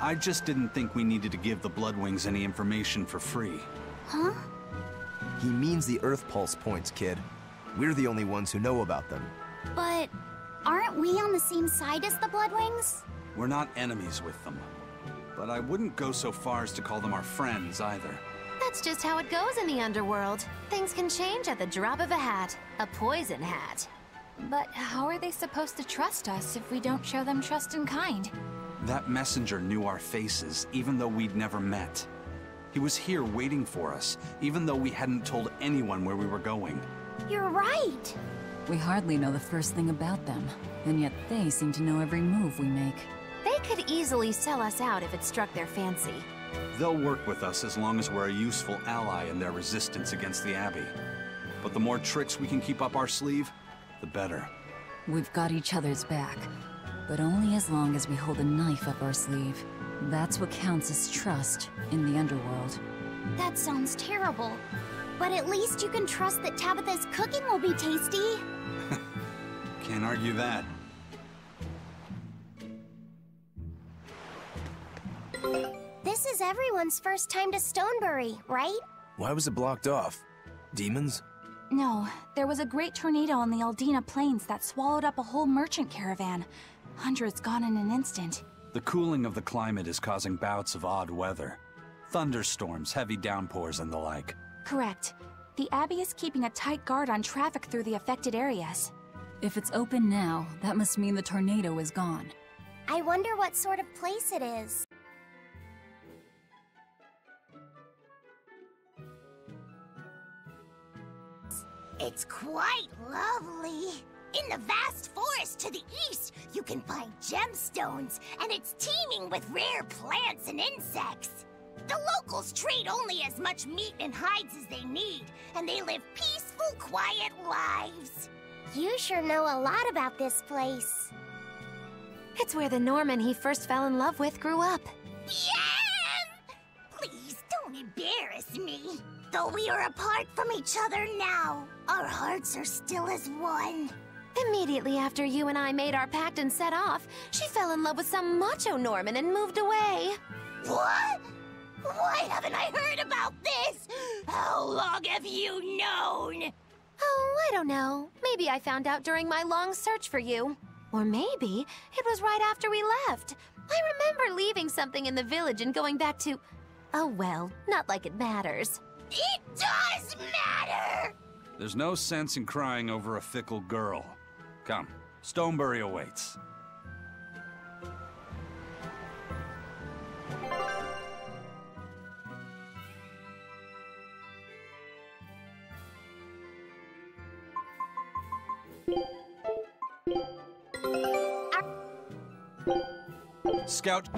I just didn't think we needed to give the Bloodwings any information for free. Huh? He means the Earth Pulse points, kid. We're the only ones who know about them. But aren't we on the same side as the Bloodwings? We're not enemies with them. But I wouldn't go so far as to call them our friends, either. That's just how it goes in the underworld. Things can change at the drop of a hat. A poison hat. But how are they supposed to trust us if we don't show them trust in kind? That messenger knew our faces, even though we'd never met. He was here waiting for us, even though we hadn't told anyone where we were going. You're right! We hardly know the first thing about them, and yet they seem to know every move we make. They could easily sell us out if it struck their fancy. They'll work with us as long as we're a useful ally in their resistance against the Abbey. But the more tricks we can keep up our sleeve, the better. We've got each other's back, but only as long as we hold a knife up our sleeve. That's what counts as trust in the underworld. That sounds terrible. But at least you can trust that Tabitha's cooking will be tasty. Can't argue that. This is everyone's first time to Stonebury, right? Why was it blocked off? Demons? No, there was a great tornado on the Aldina Plains that swallowed up a whole merchant caravan. Hundreds gone in an instant. The cooling of the climate is causing bouts of odd weather. Thunderstorms, heavy downpours, and the like. Correct. The Abbey is keeping a tight guard on traffic through the affected areas. If it's open now, that must mean the tornado is gone. I wonder what sort of place it is. It's quite lovely. In the vast forest to the east, you can find gemstones, and it's teeming with rare plants and insects. The locals trade only as much meat and hides as they need, and they live peaceful, quiet lives. You sure know a lot about this place. It's where the Norman he first fell in love with grew up. Yeah! Please don't embarrass me. Though we are apart from each other now, our hearts are still as one. Immediately after you and I made our pact and set off, she fell in love with some macho Norman and moved away. What? Why haven't I heard about this? How long have you known? Oh, I don't know. Maybe I found out during my long search for you. Or maybe it was right after we left. I remember leaving something in the village and going back to... Oh well, not like it matters. It does matter! There's no sense in crying over a fickle girl. Come, Stonebury awaits. Scout.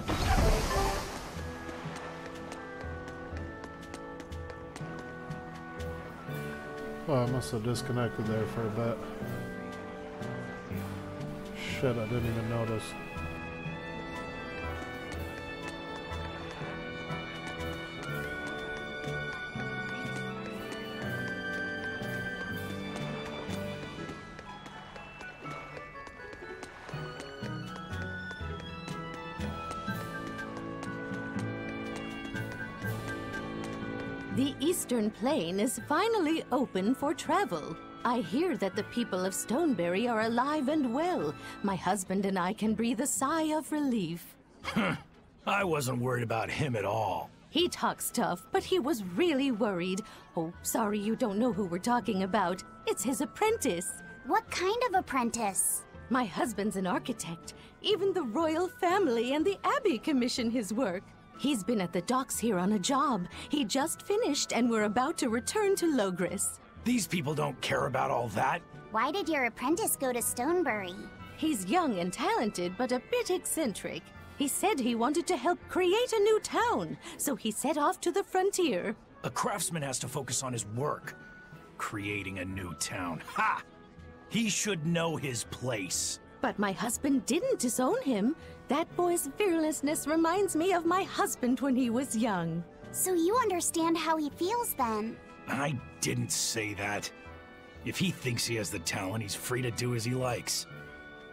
Oh, I must have disconnected there for a bit. Shit, I didn't even notice. The Eastern Plain is finally open for travel. I hear that the people of Stonebury are alive and well. My husband and I can breathe a sigh of relief. I wasn't worried about him at all. He talks tough, but he was really worried. Oh, sorry you don't know who we're talking about. It's his apprentice. What kind of apprentice? My husband's an architect. Even the royal family and the Abbey commission his work. He's been at the docks here on a job. He just finished and we're about to return to Logris. These people don't care about all that. Why did your apprentice go to Stonebury? He's young and talented, but a bit eccentric. He said he wanted to help create a new town, so he set off to the frontier. A craftsman has to focus on his work. Creating a new town. Ha! He should know his place. But my husband didn't disown him. That boy's fearlessness reminds me of my husband when he was young. So you understand how he feels then? I didn't say that. If he thinks he has the talent, he's free to do as he likes.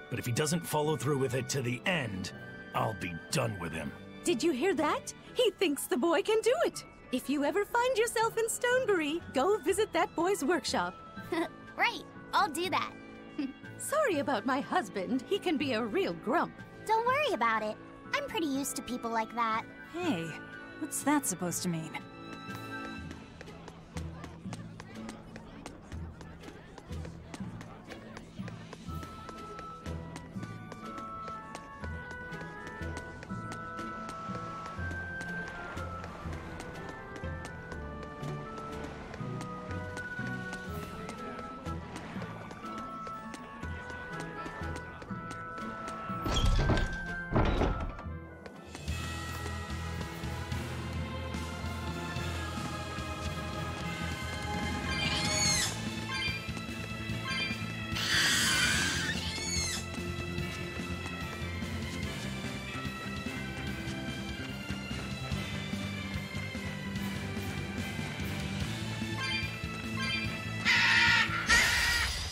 But if he doesn't follow through with it to the end, I'll be done with him. Did you hear that? He thinks the boy can do it. If you ever find yourself in Stonebury, go visit that boy's workshop. Right, I'll do that. Sorry about my husband. He can be a real grump. Don't worry about it. I'm pretty used to people like that. Hey, what's that supposed to mean?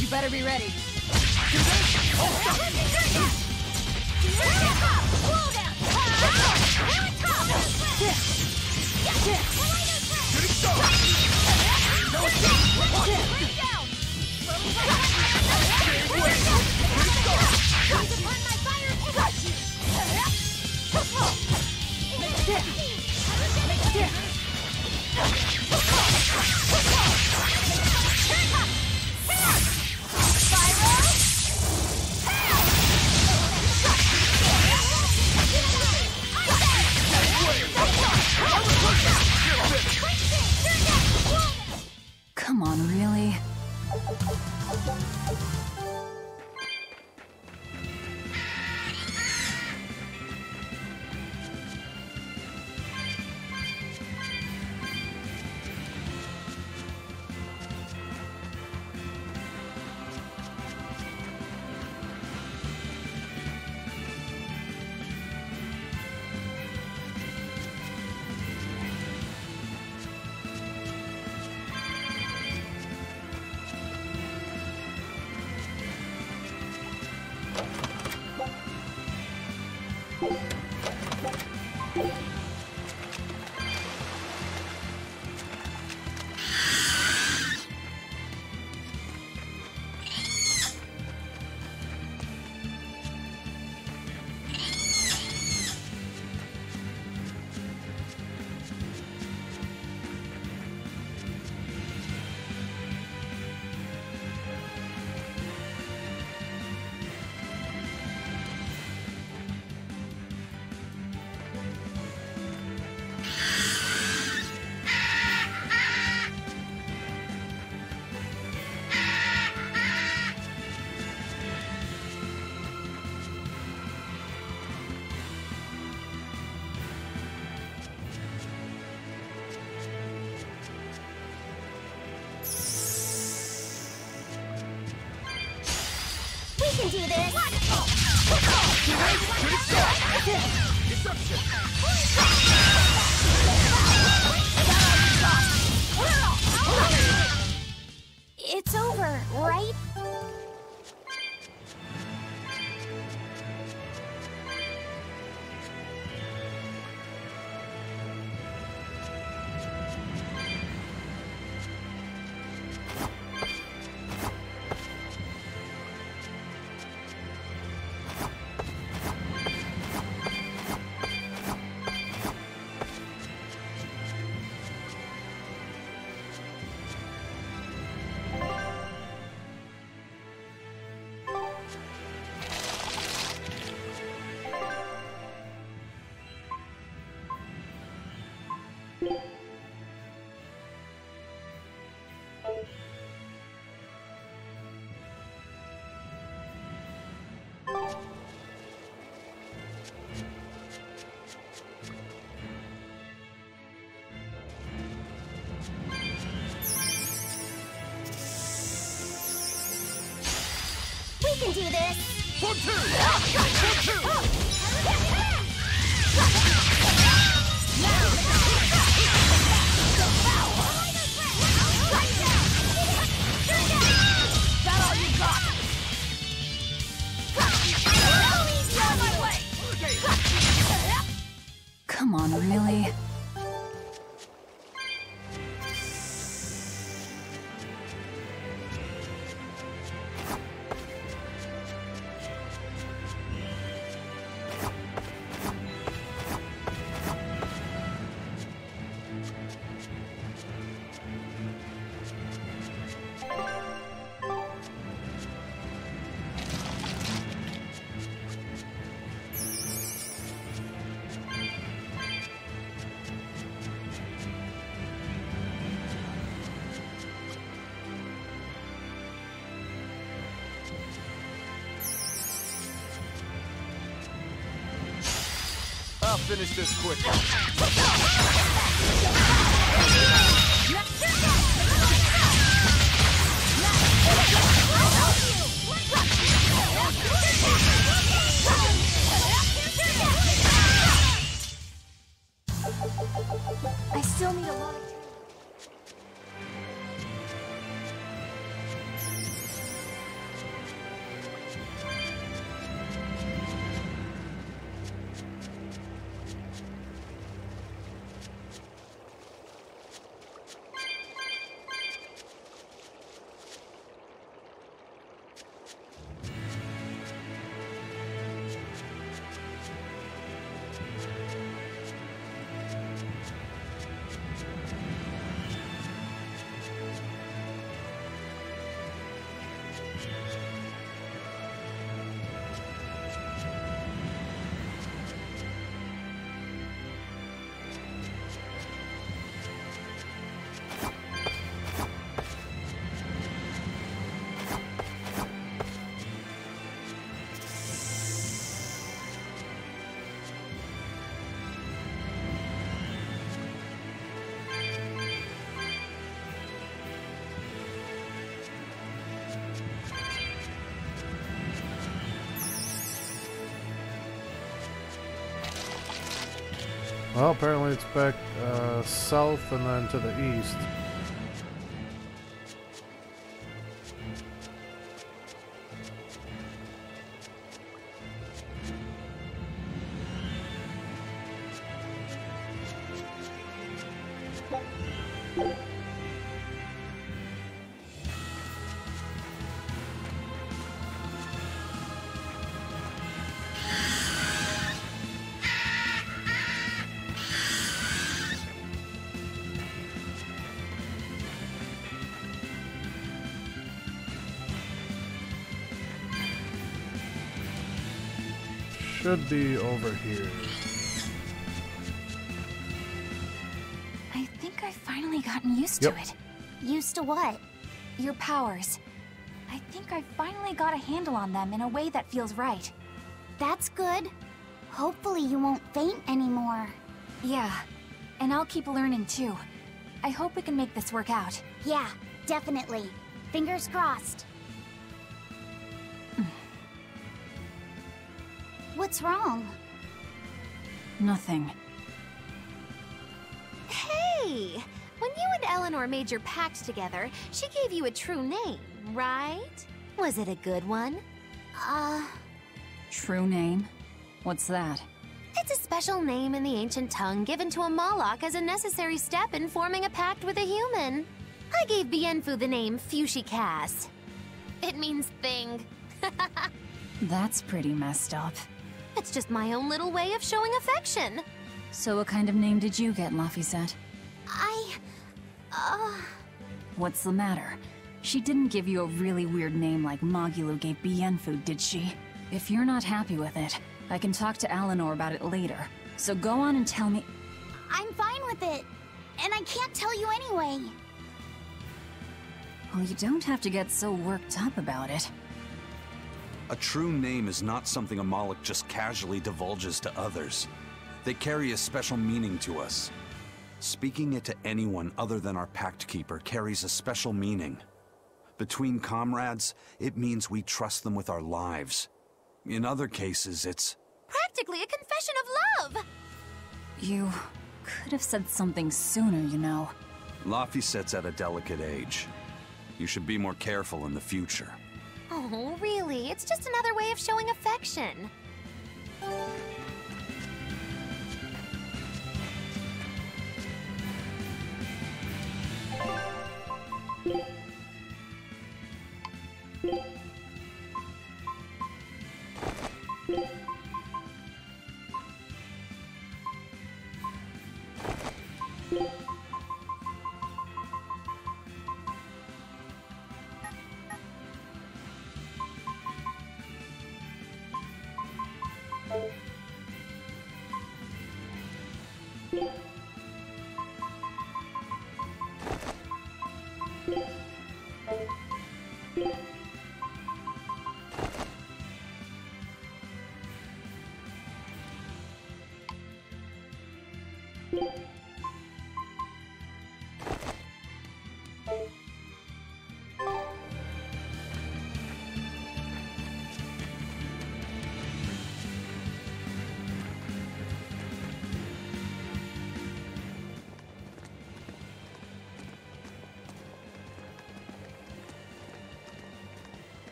You better be ready. Come on, really? We can do this! It's over, right? We can do this! 1, 2! 1, 2! That all you got? come on, really? I'll finish this quickly. I still need a lot of... Well, apparently it's back south and then to the east. Should be over here. I think I've finally gotten used to it. Used to what? Your powers. I think I finally got a handle on them in a way that feels right. That's good. Hopefully you won't faint anymore. Yeah, and I'll keep learning too. I hope we can make this work out. Yeah, definitely. Fingers crossed. What's wrong? Nothing. Hey! When you and Eleanor made your pact together, she gave you a true name, right? Was it a good one? True name? What's that? It's a special name in the ancient tongue given to a Moloch as a necessary step in forming a pact with a human. I gave Bienfu the name Fushi Cass. It means thing. That's pretty messed up. It's just my own little way of showing affection. So what kind of name did you get, Laphicet? What's the matter? She didn't give you a really weird name like Magulu gave Bienfu, did she? If you're not happy with it, I can talk to Eleanor about it later. So go on and tell me... I'm fine with it. And I can't tell you anyway. Well, you don't have to get so worked up about it. A true name is not something a Moloch just casually divulges to others. They carry a special meaning to us. Speaking it to anyone other than our Pact Keeper carries a special meaning. Between comrades, it means we trust them with our lives. In other cases, it's... practically a confession of love! You could have said something sooner, you know. Laphicet's at a delicate age. You should be more careful in the future. Oh, really? It's just another way of showing affection.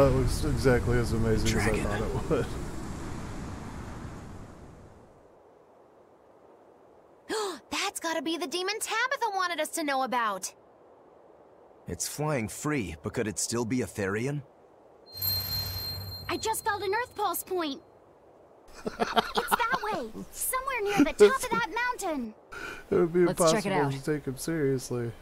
It looks exactly as amazing as I thought it would. That's gotta be the demon Tabitha wanted us to know about. It's flying free, but could it still be a Therian? I just felt an Earth Pulse point. It's that way, somewhere near the top of that mountain. It would be Let's check it impossible out. to take him seriously.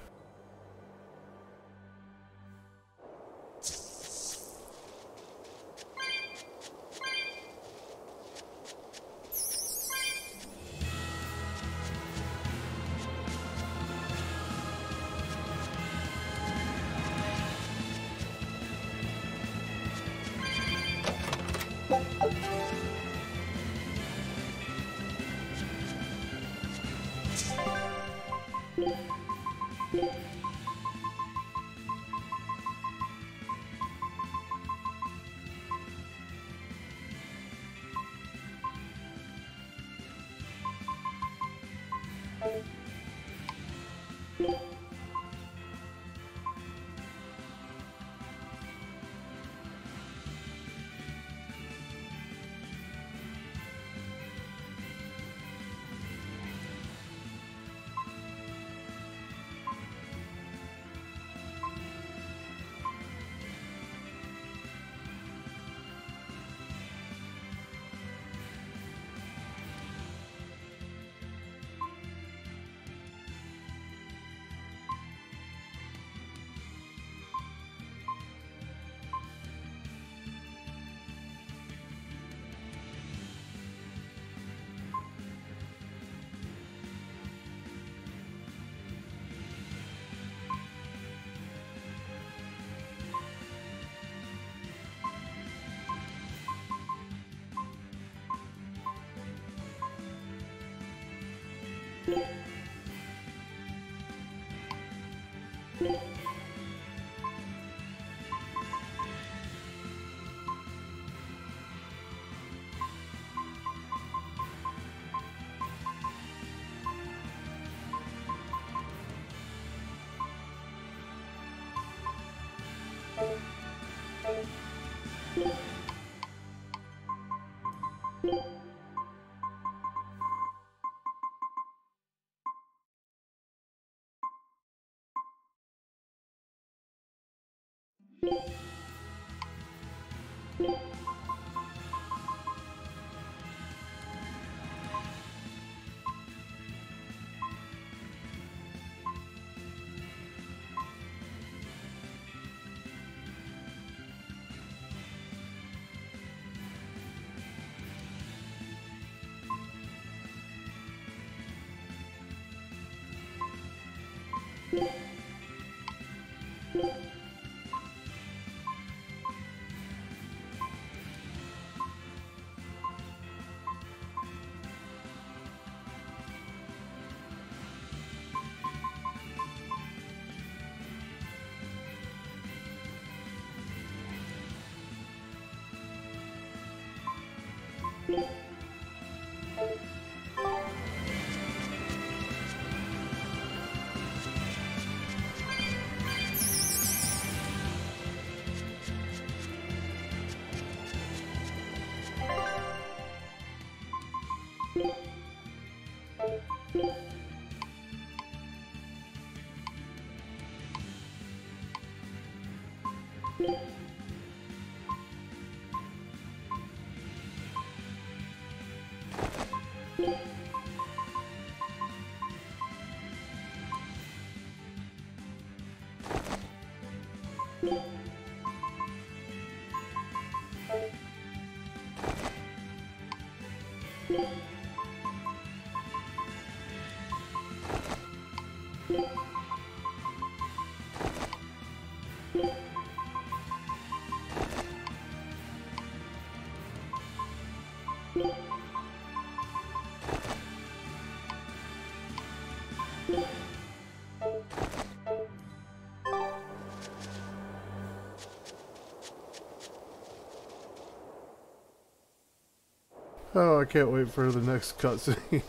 Oh, I can't wait for the next cutscene.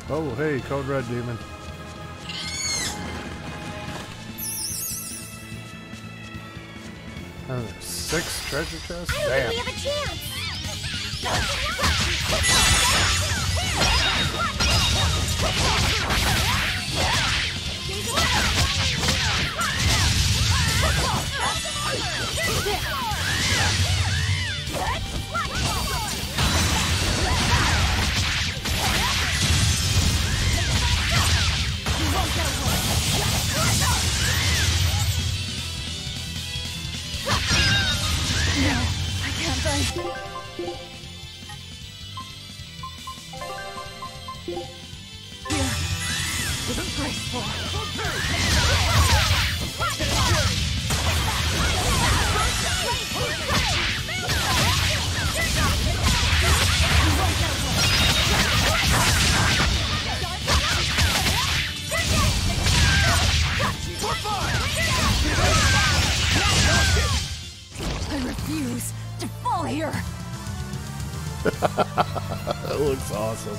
Oh, hey, Code Red Demon. Oh, there's 6 treasure chests? I don't Damn. think we have a chance. I refuse to fall here. That looks awesome.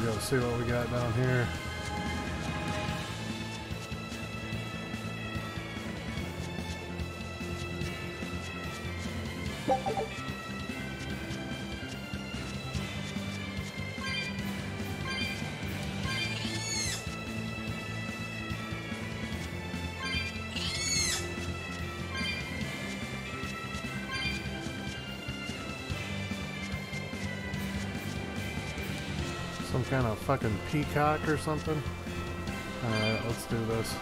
Go see what we got down here. Some kind of fucking peacock or something. Alright, let's do this.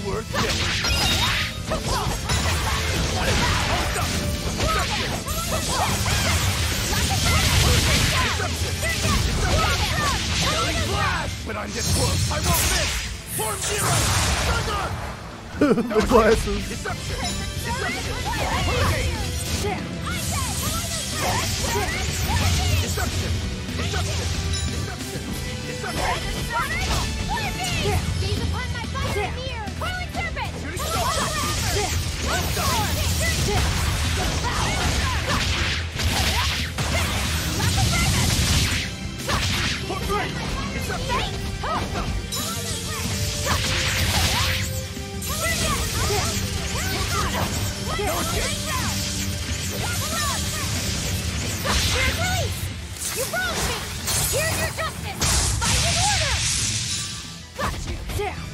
work but I'm this close. I won't miss. Form zero. The glasses. Deception. Gaze upon my fire here! Coiling serpent! You wronged me! Here's your justice! Fight in order! Got you! Down!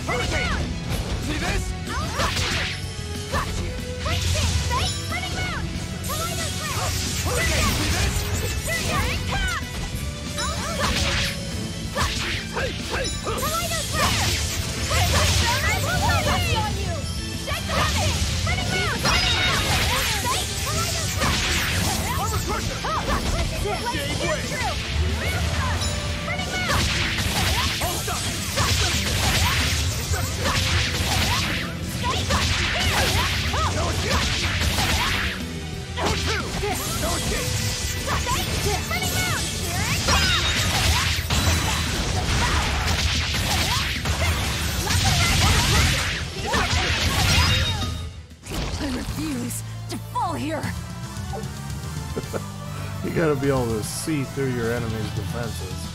Hurricane! See this? Got you! Quick thing! Fate! Running round! Collider crash! Hurricane! See this? Turn cap! Got you! Collider crash! Quick thing! I will let on you! Shake the heavy! Running round! Fate! Collider crash! Armor crusher! Gave way! Running round! Hold up! No escape! No escape! Running round! I refuse to fall here. You gotta be able to see through your enemy's defenses.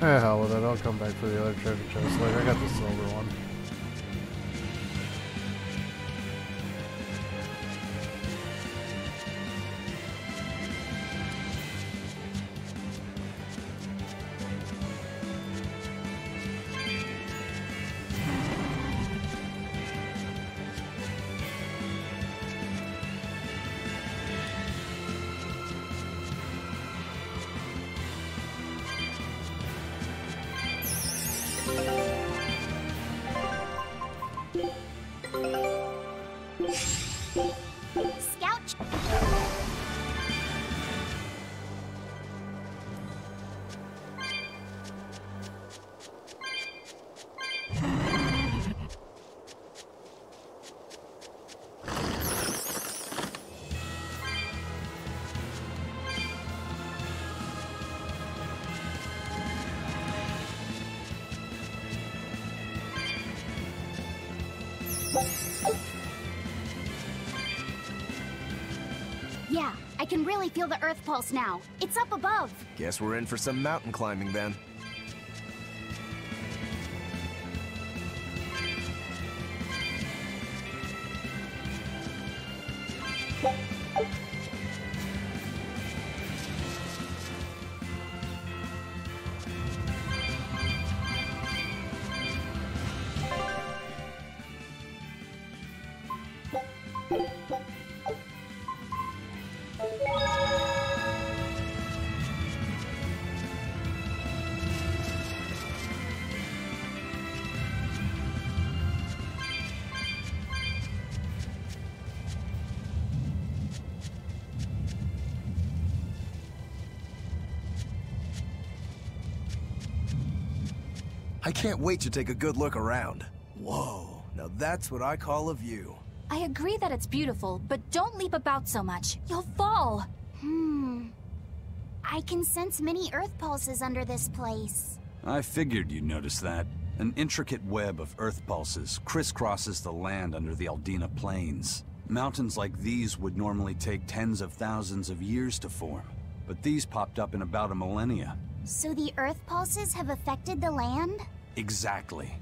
Eh, hell with it, I'll come back for the other treasure chest later. I got the silver one. Yeah, I can really feel the Earth pulse now. It's up above. Guess we're in for some mountain climbing then. I can't wait to take a good look around. Whoa, now that's what I call a view. I agree that it's beautiful, but don't leap about so much. You'll fall. I can sense many Earth pulses under this place. I figured you'd notice that. An intricate web of Earth pulses crisscrosses the land under the Aldina Plains. Mountains like these would normally take tens of thousands of years to form, but these popped up in about a millennia. So the Earth pulses have affected the land? Exactly.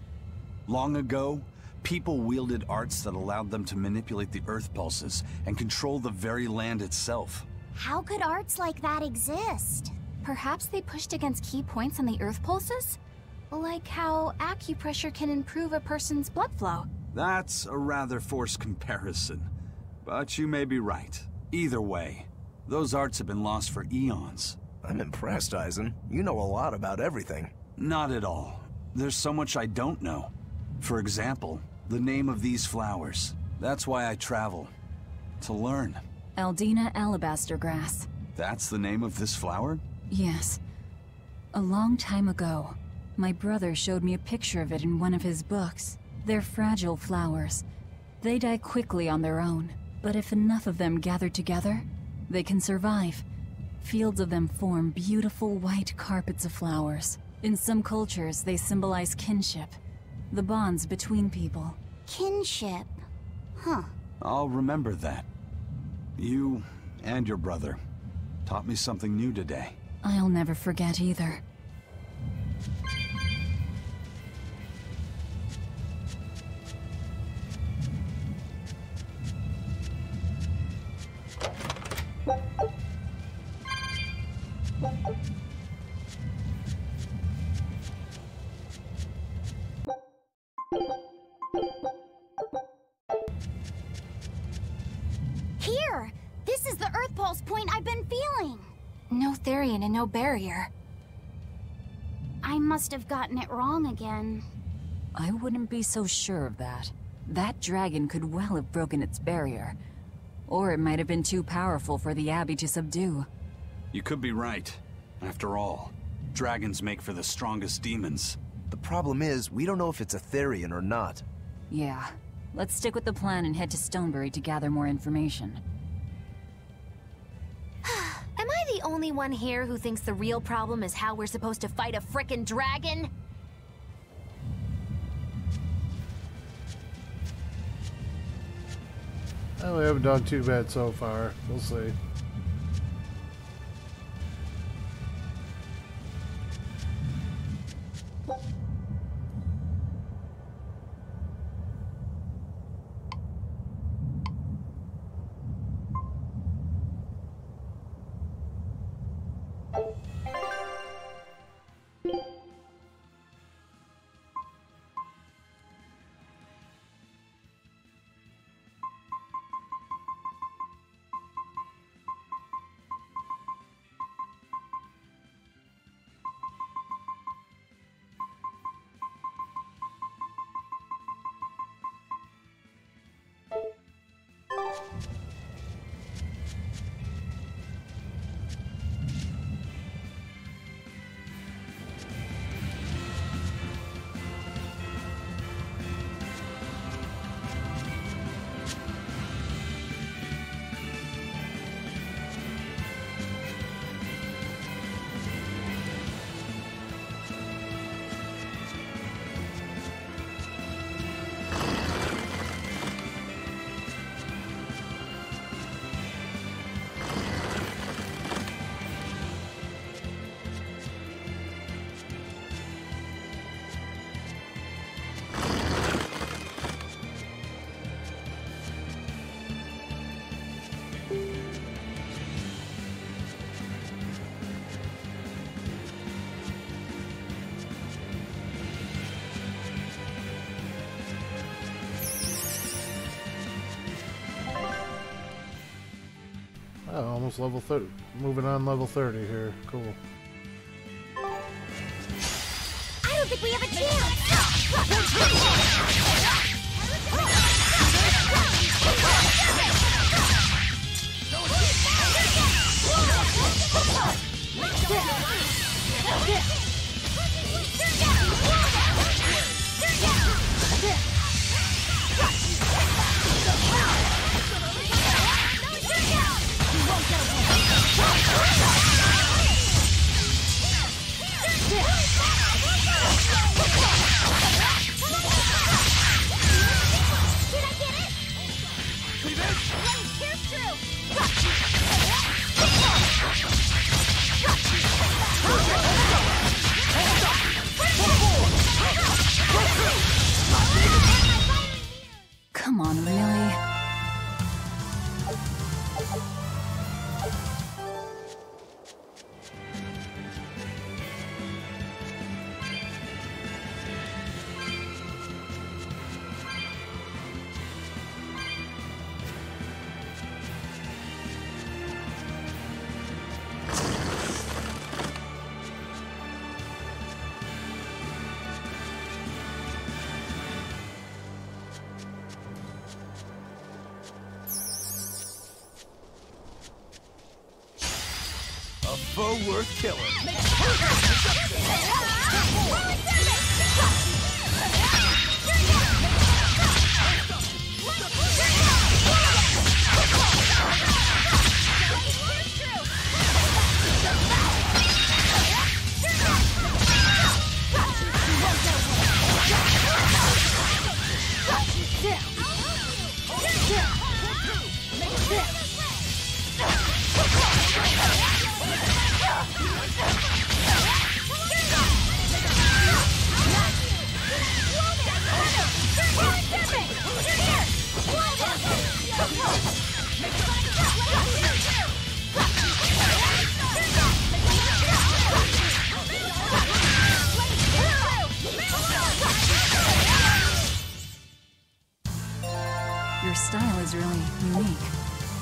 Long ago, people wielded arts that allowed them to manipulate the Earth pulses and control the very land itself. How could arts like that exist? Perhaps they pushed against key points on the Earth pulses? Like how acupressure can improve a person's blood flow. That's a rather forced comparison, but you may be right. Either way, those arts have been lost for eons. I'm impressed, Eisen. You know a lot about everything. Not at all. There's so much I don't know. For example, the name of these flowers. That's why I travel. To learn. Aldina alabaster grass. That's the name of this flower? Yes. A long time ago, my brother showed me a picture of it in one of his books. They're fragile flowers. They die quickly on their own, but if enough of them gather together, they can survive. Fields of them form beautiful white carpets of flowers. In some cultures, they symbolize kinship, the bonds between people. Kinship. Huh. I'll remember that. You and your brother taught me something new today. I'll never forget either. Here! This is the Earth pulse point I've been feeling! No Therian and no barrier. I must have gotten it wrong again. I wouldn't be so sure of that. That dragon could well have broken its barrier. Or it might have been too powerful for the Abbey to subdue. You could be right. After all, dragons make for the strongest demons. The problem is, we don't know if it's a Therian or not. Yeah. Let's stick with the plan and head to Stonebury to gather more information. Am I the only one here who thinks the real problem is how we're supposed to fight a frickin' dragon? Well, we haven't done too bad so far. We'll see. Oh, almost level 30. Moving on level 30 here. Cool. I don't think we have a chance! Come on, really? A foe worth killing. Your style is really unique.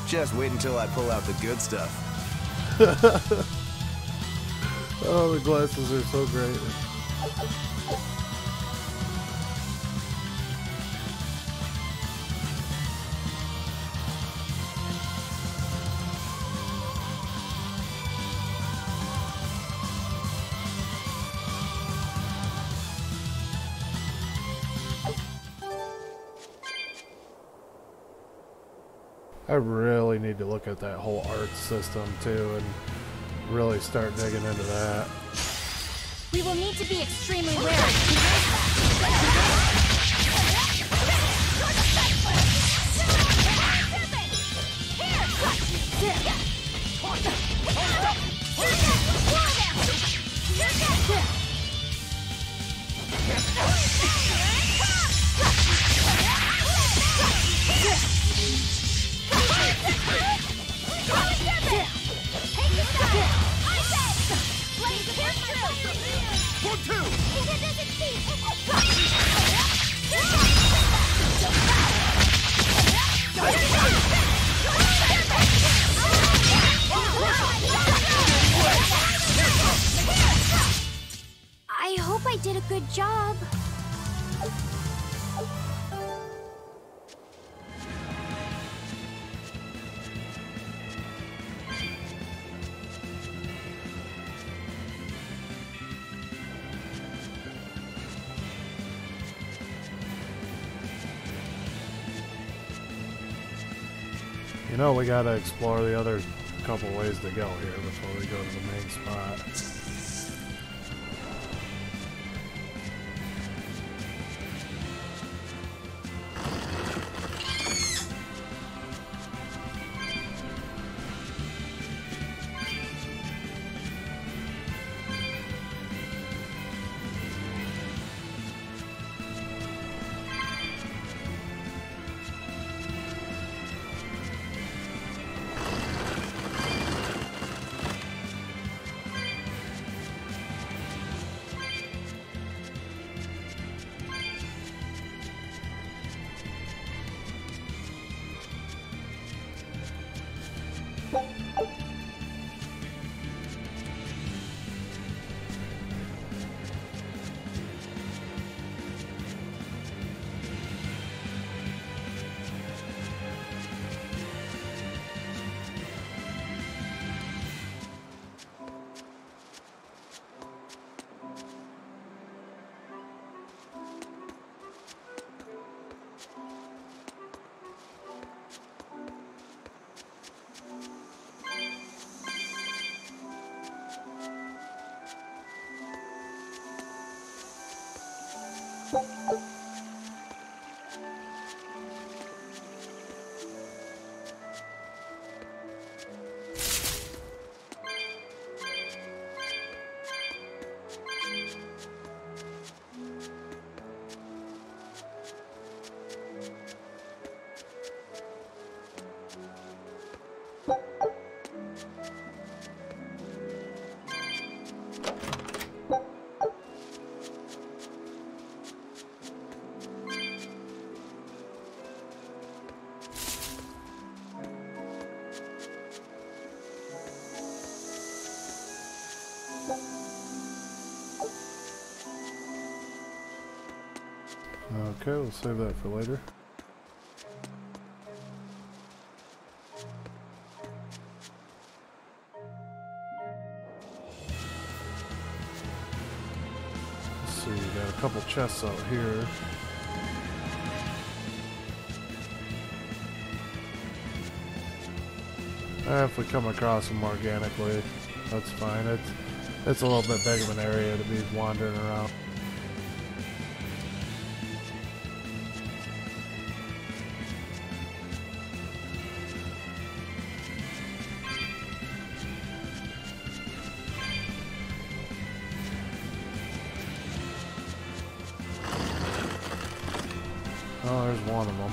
Just wait until I pull out the good stuff. Oh, the glasses are so great. I really need to look at that whole art system too and really start digging into that. We will need to be extremely wary. I hope I did a good job. You know, we gotta explore the other couple ways to go here before we go to the main spot. Okay, we'll save that for later. Let's see, we got a couple chests out here. If we come across them organically, that's fine. It's a little bit big of an area to be wandering around. Oh, there's one of them.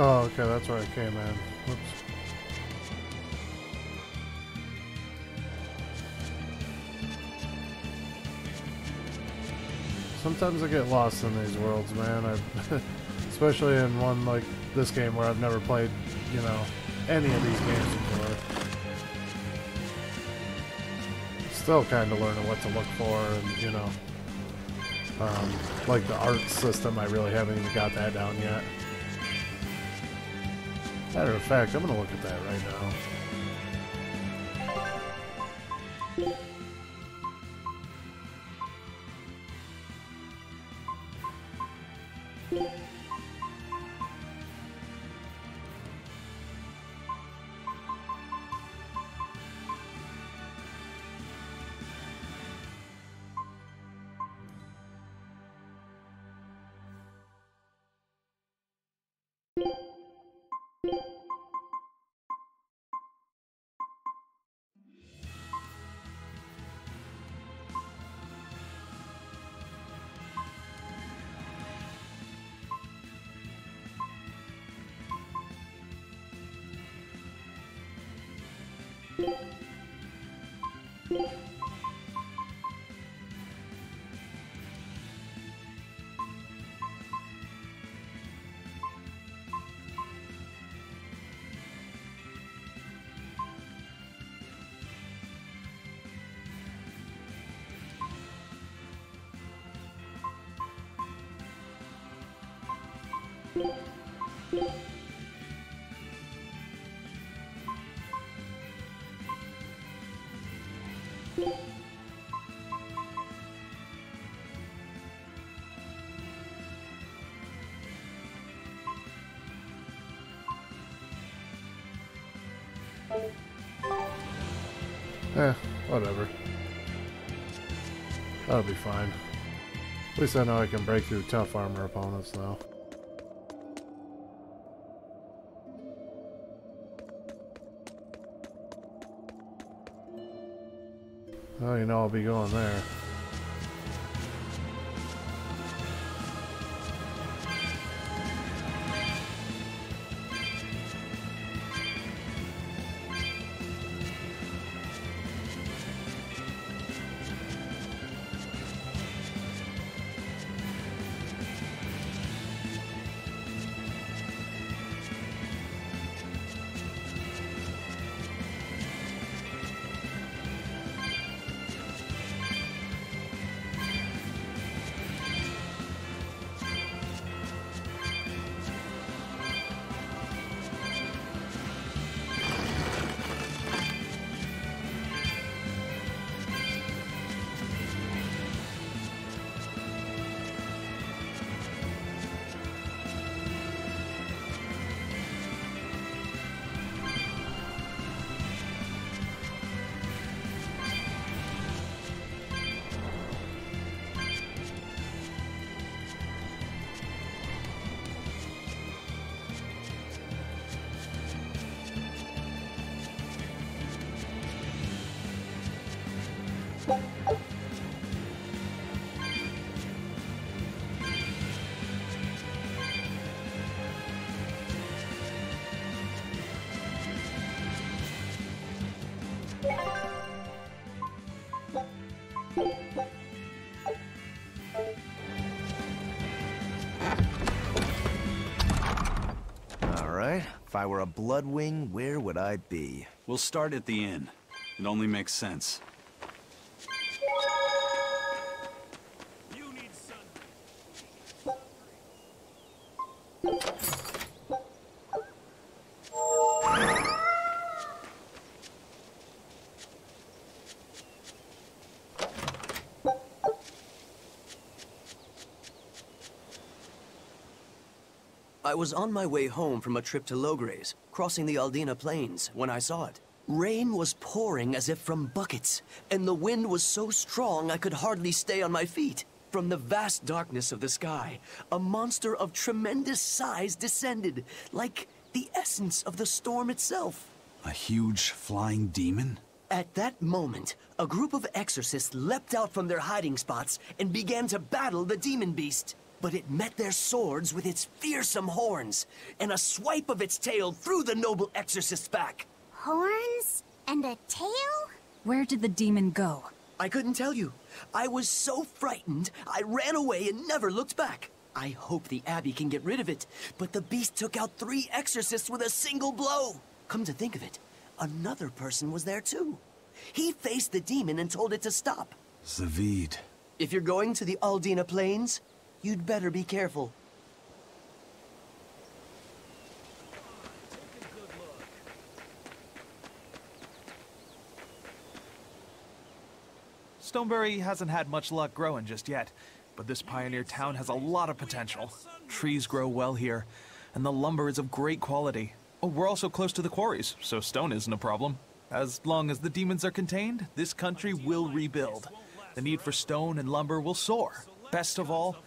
Oh, okay, that's where I came in. Whoops. Sometimes I get lost in these worlds, man. Especially in one like this game where I've never played, you know, any of these games before. Still kind of learning what to look for, and you know, like the art system, I really haven't even got that down yet. Matter of fact, I'm gonna look at that right now. Whatever. That'll be fine. At least I know I can break through tough armor opponents now. Oh, you know I'll be going there. Alright, if I were a Bloodwing, where would I be? We'll start at the inn. It only makes sense. I was on my way home from a trip to Logres, crossing the Aldina Plains, when I saw it. Rain was pouring as if from buckets, and the wind was so strong I could hardly stay on my feet. From the vast darkness of the sky, a monster of tremendous size descended, like the essence of the storm itself. A huge flying demon? At that moment, a group of exorcists leapt out from their hiding spots and began to battle the demon beast. But it met their swords with its fearsome horns, and a swipe of its tail threw the noble exorcist's back. Horns? And a tail? Where did the demon go? I couldn't tell you. I was so frightened, I ran away and never looked back. I hope the Abbey can get rid of it, but the beast took out 3 exorcists with a single blow. Come to think of it, another person was there too. He faced the demon and told it to stop. Zavid. If you're going to the Aldina Plains, you'd better be careful. Stoneberry hasn't had much luck growing just yet, but this pioneer town has a lot of potential. Trees grow well here, and the lumber is of great quality. Oh, we're also close to the quarries, so stone isn't a problem. As long as the demons are contained, this country will rebuild. The need for stone and lumber will soar. Best of all,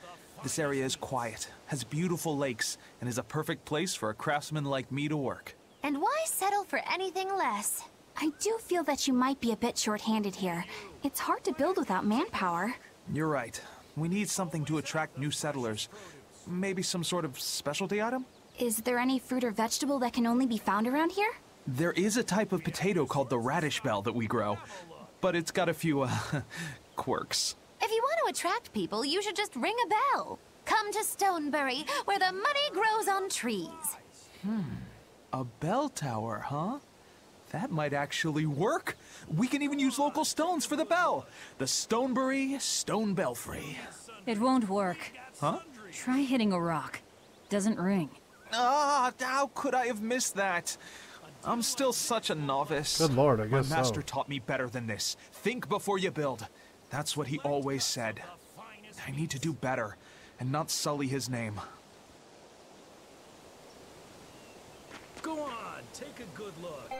this area is quiet, has beautiful lakes, and is a perfect place for a craftsman like me to work. And why settle for anything less? I do feel that you might be a bit short-handed here. It's hard to build without manpower. You're right. We need something to attract new settlers. Maybe some sort of specialty item? Is there any fruit or vegetable that can only be found around here? There is a type of potato called the radish bell that we grow. but it's got a few, quirks. If you want to attract people, you should just ring a bell. Come to Stonebury, where the money grows on trees. A bell tower, huh? That might actually work. We can even use local stones for the bell. The Stonebury Stone Belfry. It won't work. Huh? Try hitting a rock. Doesn't ring. Ah, how could I have missed that? I'm still such a novice. Good lord, I guess My master so. taught me better than this. Think before you build. That's what he always said. I need to do better and not sully his name. Go on, take a good look.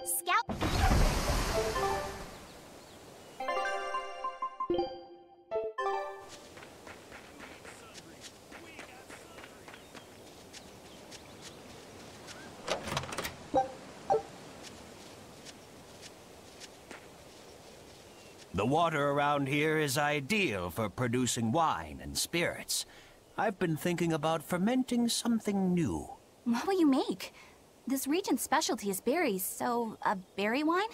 Scout. The water around here is ideal for producing wine and spirits. I've been thinking about fermenting something new. What will you make? This region's specialty is berries, so a berry wine?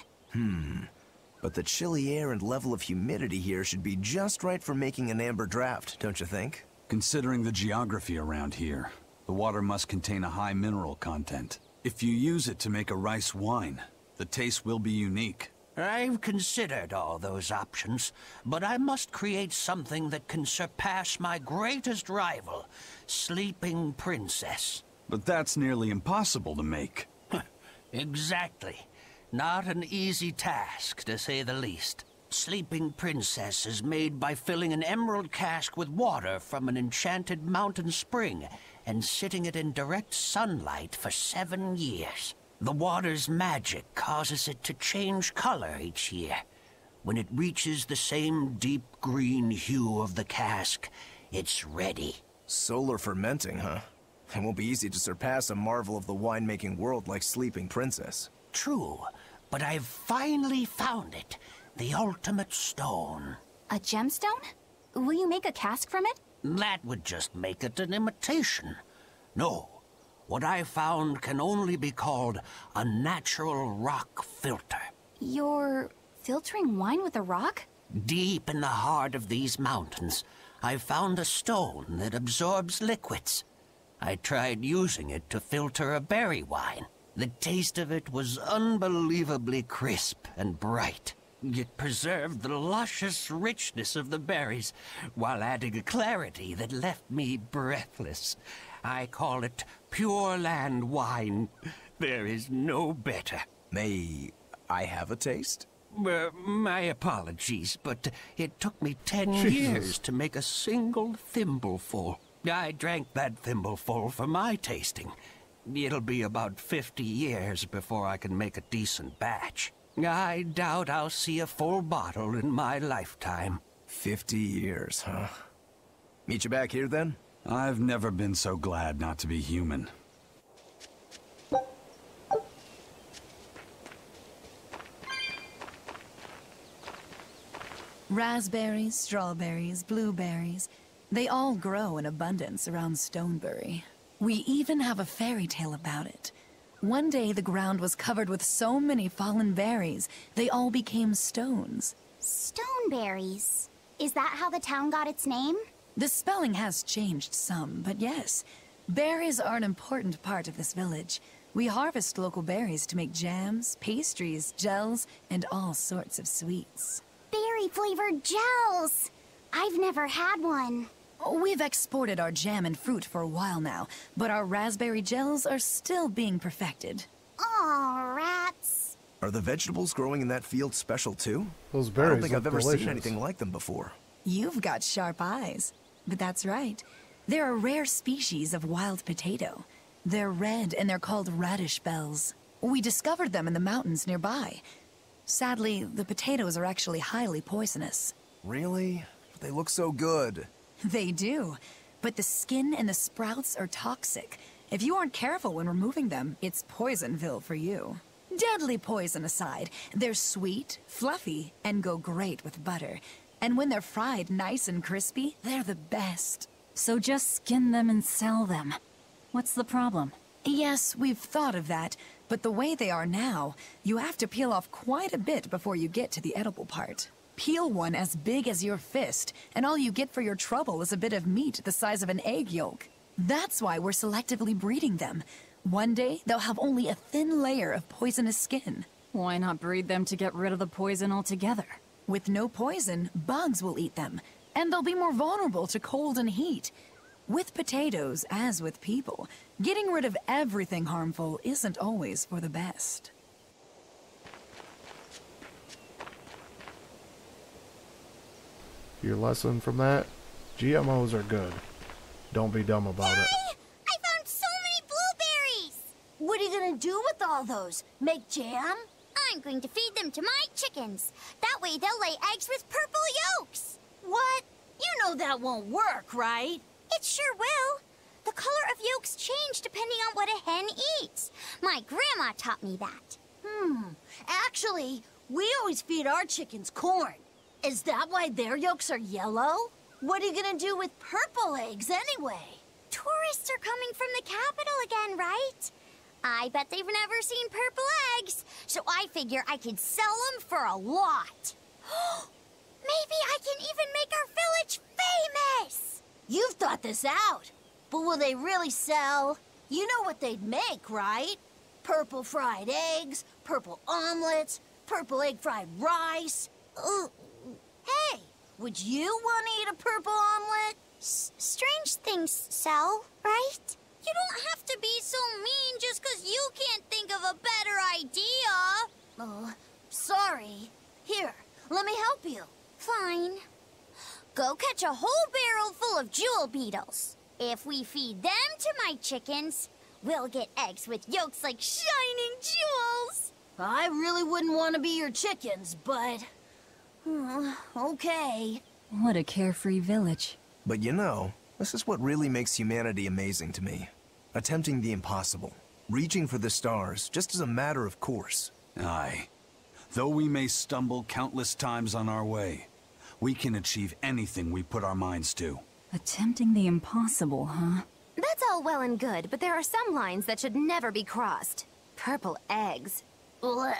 But the chilly air and level of humidity here should be just right for making an amber draft, don't you think? Considering the geography around here, the water must contain a high mineral content. If you use it to make a rice wine, the taste will be unique. I've considered all those options, but I must create something that can surpass my greatest rival, Sleeping Princess. But that's nearly impossible to make. Exactly. Not an easy task, to say the least. Sleeping Princess is made by filling an emerald cask with water from an enchanted mountain spring and sitting it in direct sunlight for 7 years. The water's magic causes it to change color each year. When it reaches the same deep green hue of the cask, it's ready. Solar fermenting, huh? It won't be easy to surpass a marvel of the winemaking world like Sleeping Princess. True, but I've finally found it. The ultimate stone. A gemstone? Will you make a cask from it? That would just make it an imitation. No, what I found can only be called a natural rock filter. You're filtering wine with a rock? Deep in the heart of these mountains, I found a stone that absorbs liquids. I tried using it to filter a berry wine. The taste of it was unbelievably crisp and bright. It preserved the luscious richness of the berries, while adding a clarity that left me breathless. I call it Pure Land wine. There is no better. May I have a taste? My apologies, but it took me 10 years to make a single thimbleful. I drank that thimbleful for my tasting. It'll be about 50 years before I can make a decent batch. I doubt I'll see a full bottle in my lifetime. 50 years, huh? Meet you back here, then? I've never been so glad not to be human. Raspberries, strawberries, blueberries, they all grow in abundance around Stonebury. We even have a fairy tale about it. One day the ground was covered with so many fallen berries, they all became stones. Stoneberries. Is that how the town got its name? The spelling has changed some, but yes. Berries are an important part of this village. We harvest local berries to make jams, pastries, gels, and all sorts of sweets. Berry-flavored gels! I've never had one. We've exported our jam and fruit for a while now, but our raspberry gels are still being perfected. Aw, rats. Are the vegetables growing in that field special too? Those berries I don't think I've ever delicious. seen anything like them before. You've got sharp eyes. But that's right. They're a rare species of wild potato. They're red and they're called radish bells. We discovered them in the mountains nearby. Sadly, the potatoes are actually highly poisonous. Really? They look so good. They do, but the skin and the sprouts are toxic. If you aren't careful when removing them, it's Poisonville for you. Deadly poison aside, they're sweet, fluffy, and go great with butter. And when they're fried nice and crispy, they're the best. So just skin them and sell them. What's the problem? Yes, we've thought of that, but the way they are now, you have to peel off quite a bit before you get to the edible part. Peel one as big as your fist, and all you get for your trouble is a bit of meat the size of an egg yolk. That's why we're selectively breeding them. One day, they'll have only a thin layer of poisonous skin. Why not breed them to get rid of the poison altogether? With no poison, bugs will eat them, and they'll be more vulnerable to cold and heat. With potatoes, as with people, getting rid of everything harmful isn't always for the best. Your lesson from that? GMOs are good. Don't be dumb about it. I found so many blueberries! What are you gonna do with all those? Make jam? I'm going to feed them to my chickens. That way they'll lay eggs with purple yolks. What? You know that won't work, right? It sure will. The color of yolks change depending on what a hen eats. My grandma taught me that. Actually, we always feed our chickens corn. Is that why their yolks are yellow? What are you gonna do with purple eggs anyway? Tourists are coming from the capital again, right? I bet they've never seen purple eggs, so I figure I could sell them for a lot. Maybe I can even make our village famous! You've thought this out, but will they really sell? You know what they'd make, right? Purple fried eggs, purple omelets, purple egg fried rice. Hey, would you want to eat a purple omelet? Strange things sell, right? You don't have to be so mean just 'cause you can't think of a better idea. Oh, sorry. Here, Let me help you. Fine. Go catch a whole barrel full of jewel beetles. If we feed them to my chickens, we'll get eggs with yolks like shining jewels. I really wouldn't want to be your chickens, but... okay. What a carefree village. But you know, this is what really makes humanity amazing to me. Attempting the impossible. Reaching for the stars, just as a matter of course. Aye. Though we may stumble countless times on our way, we can achieve anything we put our minds to. Attempting the impossible, huh? That's all well and good, but there are some lines that should never be crossed. Purple eggs. Ugh.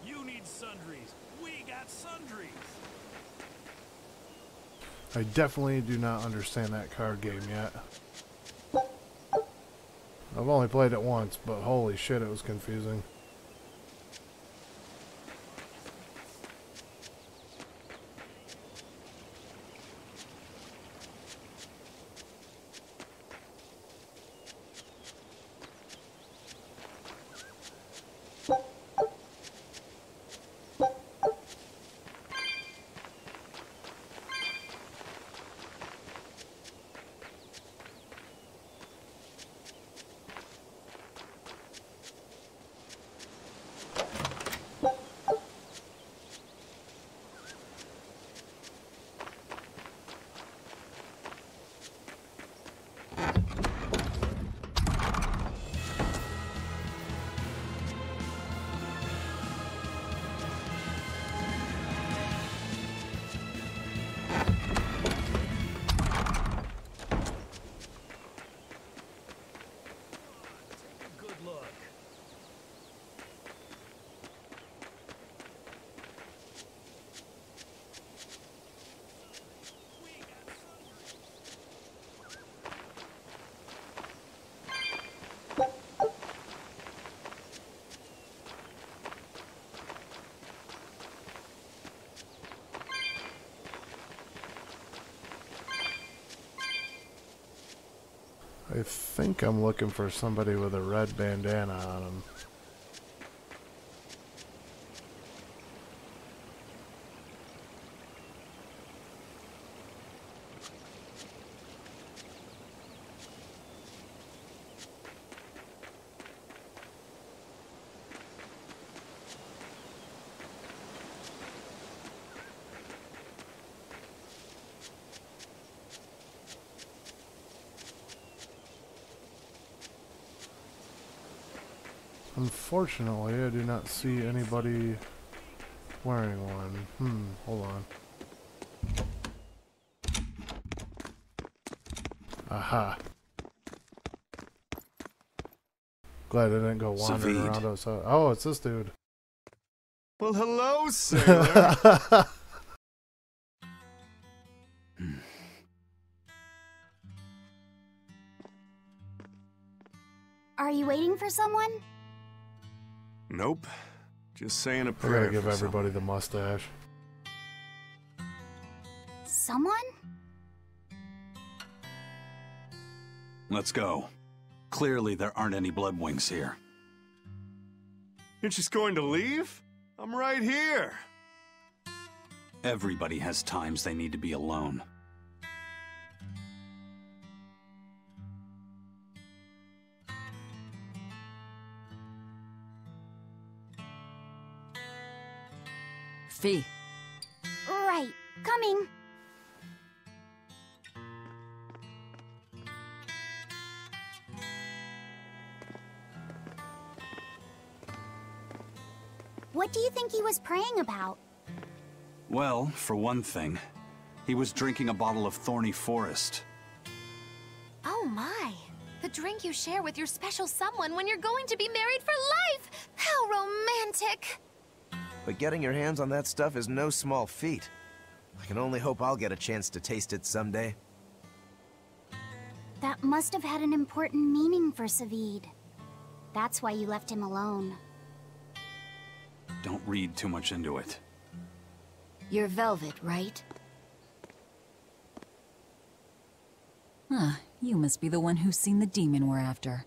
You need sundries. We got sundries. I definitely do not understand that card game yet. I've only played it once, but holy shit, it was confusing. I think I'm looking for somebody with a red bandana on him. Unfortunately, I do not see anybody wearing one. Hold on. Aha. Glad I didn't go wandering Savid. around outside. Oh, it's this dude. Well, hello, sailor. Are you waiting for someone? Nope. Just saying a I prayer. gotta give for everybody the mustache. Someone? Let's go. Clearly there aren't any Bloodwings here. You're just going to leave? I'm right here. Everybody has times they need to be alone. Fee. Right. Coming. What do you think he was praying about? Well, for one thing, he was drinking a bottle of Thorny Forest. Oh my. The drink you share with your special someone when you're going to be married for life! How romantic! But getting your hands on that stuff is no small feat. I can only hope I'll get a chance to taste it someday. That must have had an important meaning for Savid. That's why you left him alone. Don't read too much into it. You're Velvet, right? Huh. You must be the one who's seen the demon we're after.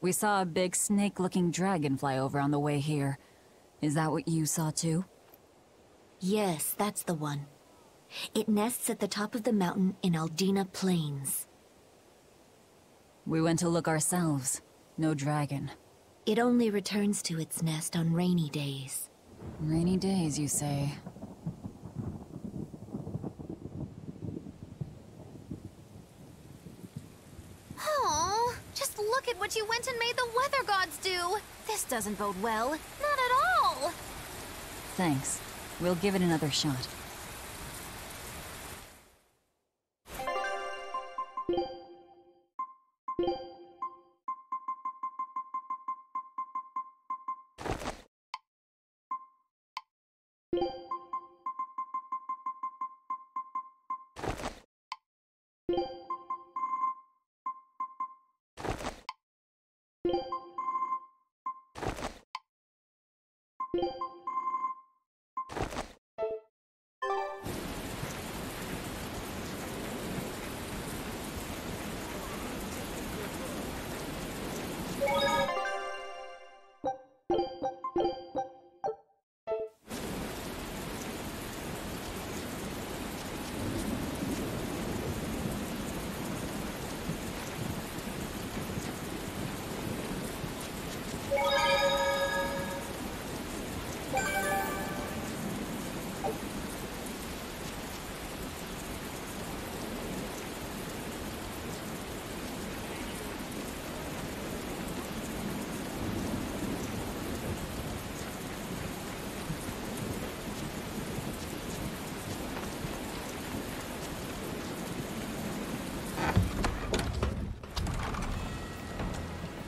We saw a big snake-looking dragon fly over on the way here. Is that what you saw too? Yes, that's the one. It nests at the top of the mountain in Aldina Plains. We went to look ourselves. No dragon. It only returns to its nest on rainy days. Rainy days, you say? Oh, just look at what you went and made the weather gods do. This doesn't bode well. Not at all. Thanks. We'll give it another shot.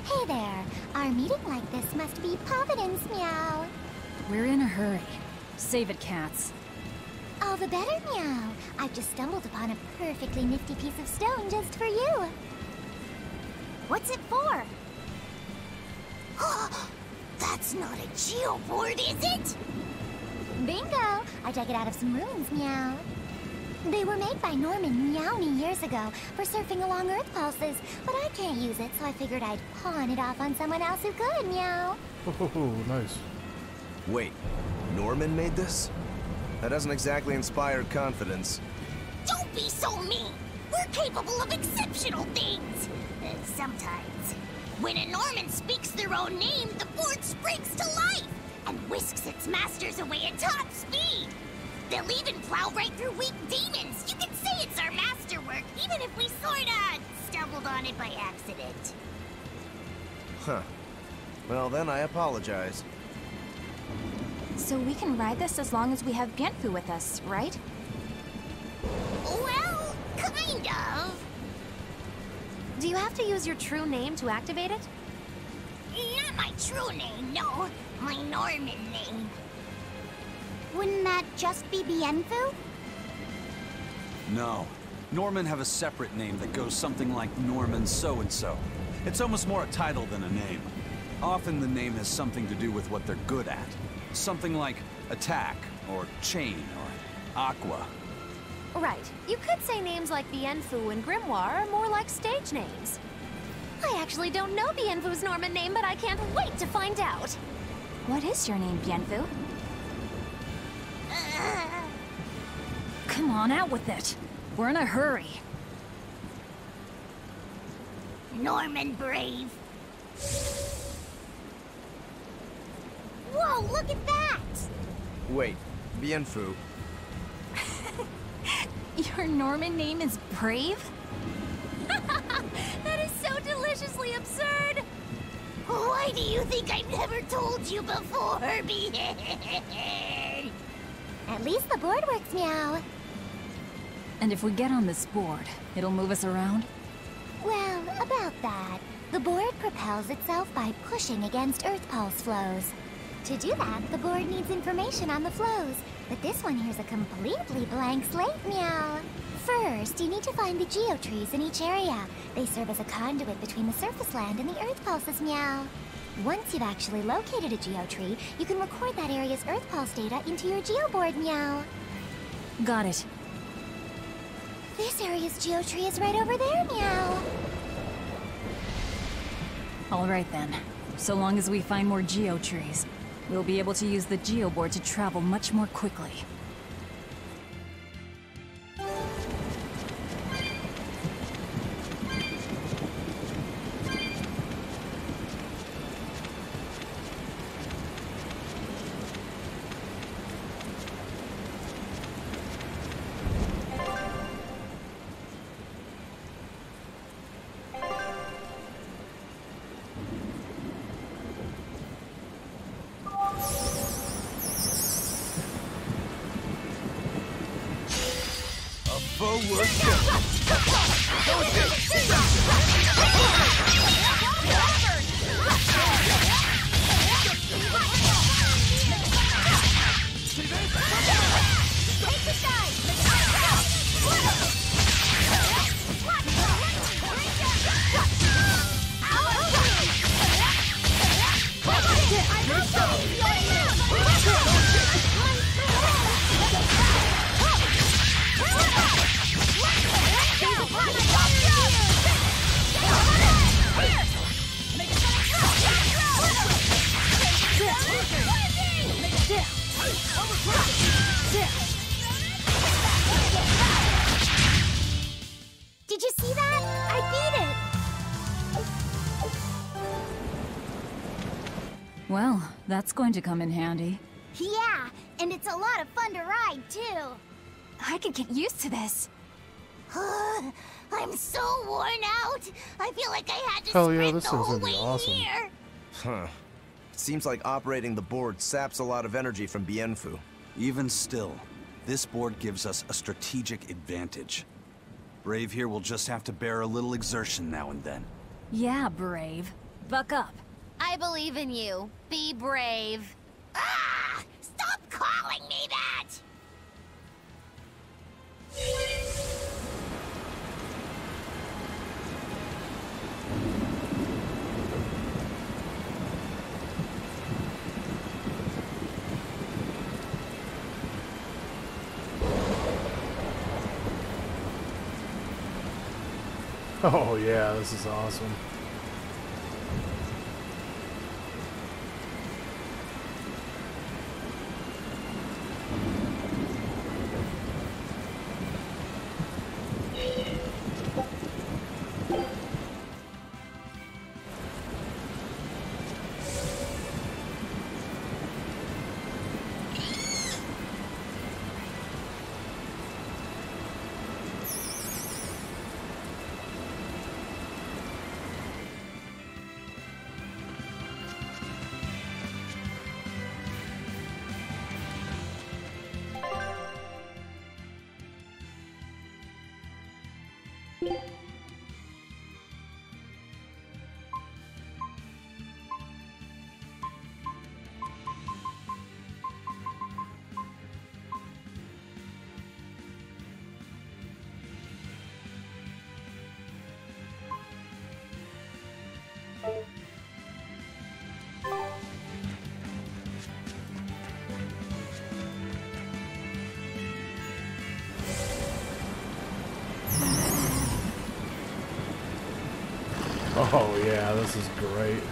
Hey there. Our meeting like this must be Providence, meow. We're in a hurry. Save it, cats. All the better, meow. I've just stumbled upon a perfectly nifty piece of stone just for you. What's it for? That's not a geoboard, is it? Bingo! I dug it out of some ruins, meow. They were made by Norman Meowny years ago for surfing along Earth pulses, but I can't use it, so I figured I'd pawn it off on someone else who could, meow. Oh, nice. Wait, Norman made this? That doesn't exactly inspire confidence. Don't be so mean! We're capable of exceptional things! Sometimes. When a Norman speaks their own name, the board springs to life and whisks its masters away at top speed. They'll even plow right through weak demons. You can say it's our masterwork, even if we sorta stumbled on it by accident. Huh. Well, then I apologize. So we can ride this as long as we have Bienfu with us, right? Well, kind of. Do you have to use your true name to activate it? Not my true name, no. My Norman name. Wouldn't that just be Bienfu? No. Norman have a separate name that goes something like Norman so-and-so. It's almost more a title than a name. Often the name has something to do with what they're good at. Something like attack, or chain, or aqua. Right. You could say names like Bienfu and Grimoire are more like stage names. I actually don't know Bienfu's Norman name, but I can't wait to find out. What is your name, Bienfu? Come on, out with it. We're in a hurry. Norman Brave. Whoa, look at that! Wait, Bienfu. Your Norman name is Brave? That is so deliciously absurd! Why do you think I've never told you before, At least the board works, meow. And if we get on this board, it'll move us around? Well, about that. The board propels itself by pushing against Earth pulse flows. To do that, the board needs information on the flows, but this one here's a completely blank slate, meow. First, you need to find the geotrees in each area. They serve as a conduit between the surface land and the Earth pulses, meow. Once you've actually located a geotree, you can record that area's Earth pulse data into your geoboard, meow. Got it. This area's geotree is right over there, Meow. All right then. So long as we find more geotrees, we'll be able to use the geoboard to travel much more quickly. Forward. Did you see that? I beat it! Well, that's going to come in handy. Yeah, and it's a lot of fun to ride, too. I could get used to this. I'm so worn out. I feel like I had to Hell yeah, sprint this the thing's whole gonna be way awesome. here. Huh. It seems like operating the board saps a lot of energy from Bienfu. Even still, this board gives us a strategic advantage. Brave here will just have to bear a little exertion now and then. Yeah, Brave. Buck up. I believe in you. Be brave. Ah! Stop calling me that! Oh yeah, this is awesome. Oh yeah, this is great.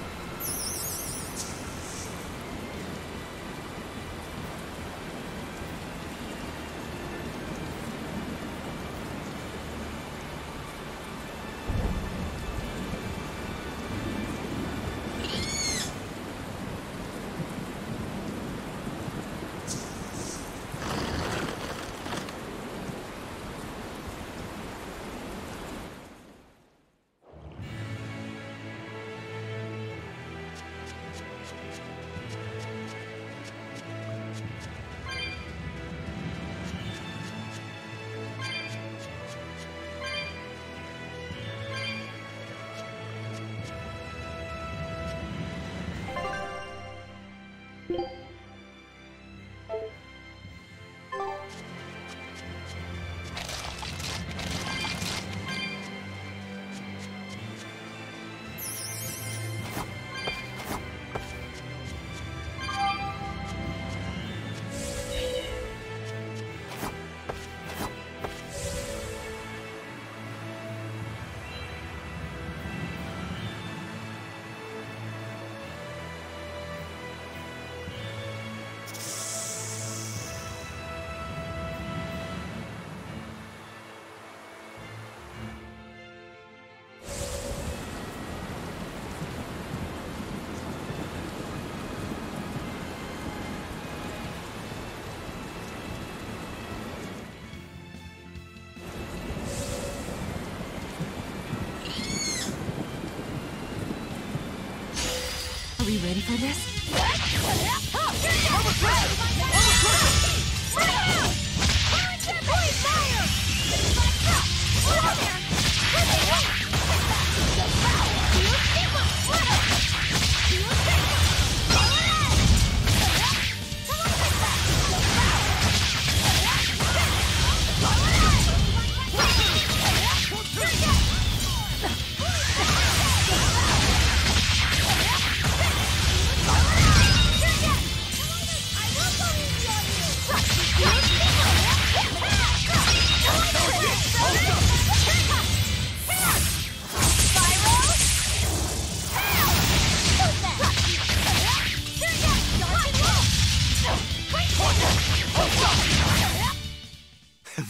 for this?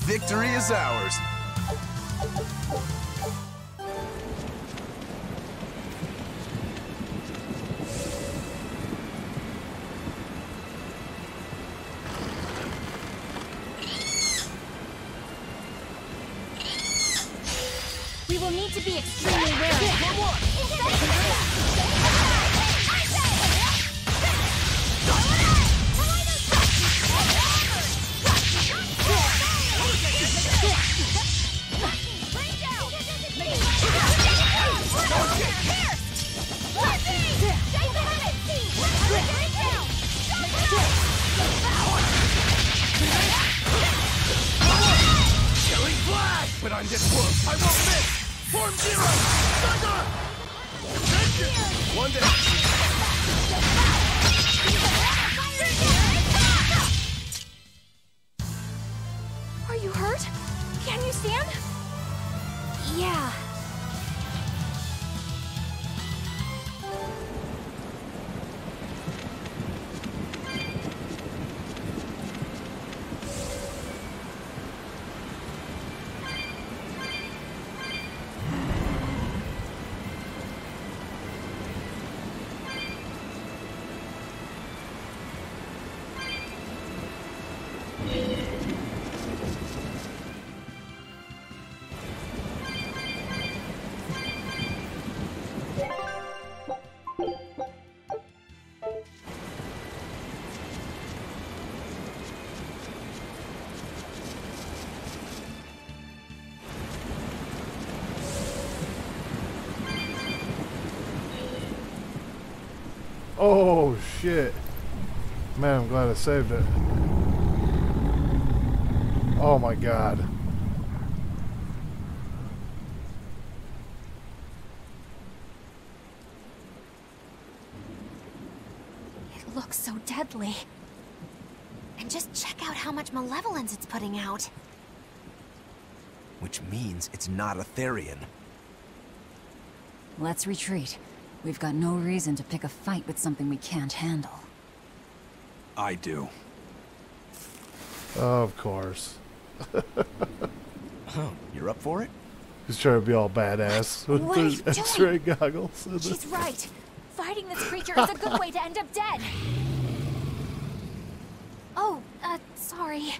Victory is ours. We will need to be extremely wary. Killing flag! But I'm getting close. I won't miss! Form zero! Sucker! Vengeance! One day. Are you hurt? Can you stand? Yeah. Oh shit. Man, I'm glad I saved it. Oh my god. It looks so deadly. And just check out how much malevolence it's putting out. Which means it's not a Therian. Let's retreat. We've got no reason to pick a fight with something we can't handle. I do. Of course. Oh, you're up for it? He's trying to be all badass with What are you his doing? X-ray goggles. She's right. Fighting this creature is a good way to end up dead. Oh, sorry.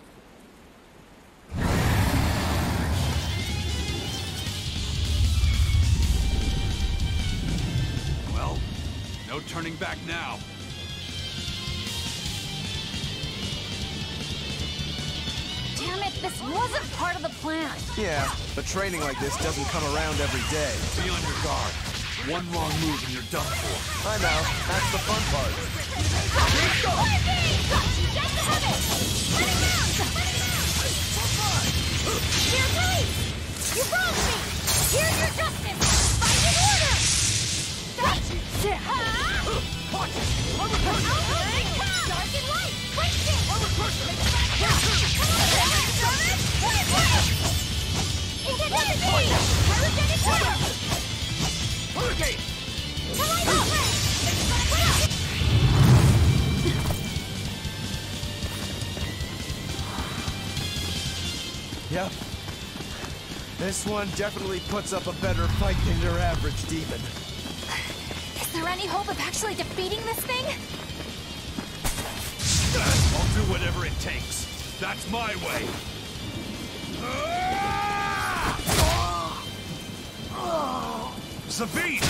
Well, no turning back now. Damn it, this wasn't part of the plan. Yeah, but training like this doesn't come around every day. Be on your guard. One wrong move and you're done for. I know. That's the fun part. You're right! You wronged me! Here's your justice! Fight in order! Dark and light! Fight it! Yep. This one definitely puts up a better fight than your average demon. Is there any hope of actually defeating this thing? I'll do whatever it takes. That's my way. Sabine!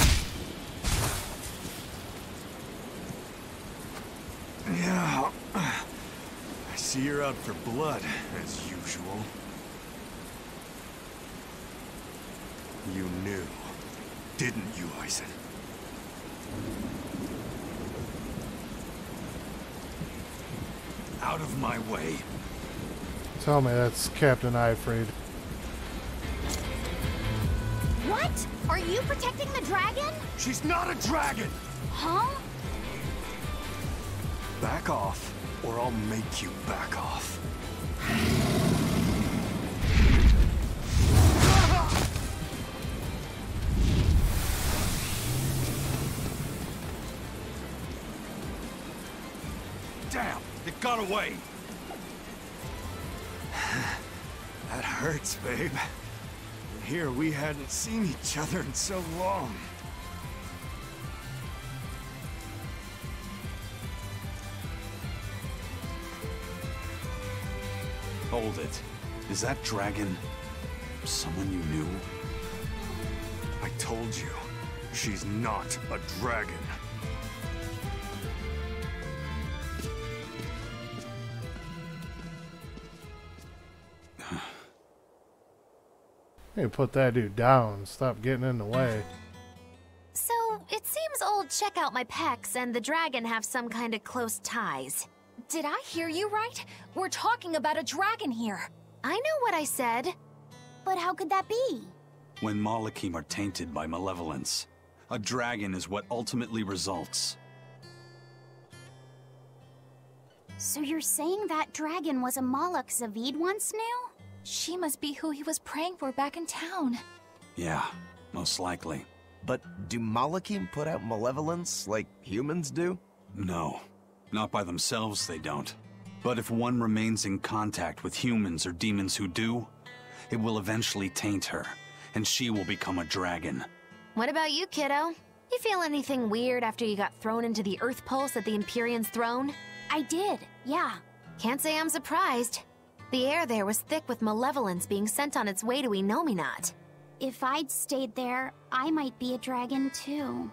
Yeah. I see you're out for blood, as usual. You knew, didn't you, Eisen? Out of my way. Tell me that's Captain Eifried. What? Are you protecting the dragon? She's not a dragon! Huh? Back off, or I'll make you back off. Damn, it got away! That hurts, babe. Here, we hadn't seen each other in so long. Hold it. Is that dragon someone you knew? I told you, she's not a dragon. Hey, put that dude down. Stop getting in the way. So, it seems old Check Out My Pecs and the dragon have some kind of close ties. Did I hear you right? We're talking about a dragon here. I know what I said. But how could that be? When Malachim are tainted by malevolence, a dragon is what ultimately results. So you're saying that dragon was a Malak Zavid once knew? She must be who he was praying for back in town. Yeah, most likely. But do Malachim put out malevolence like humans do? No, not by themselves they don't. But if one remains in contact with humans or demons who do, it will eventually taint her, and she will become a dragon. What about you, kiddo? You feel anything weird after you got thrown into the Earth Pulse at the Empyrean's throne? I did, yeah. Can't say I'm surprised. The air there was thick with malevolence being sent on its way to Enominat. If I'd stayed there, I might be a dragon too.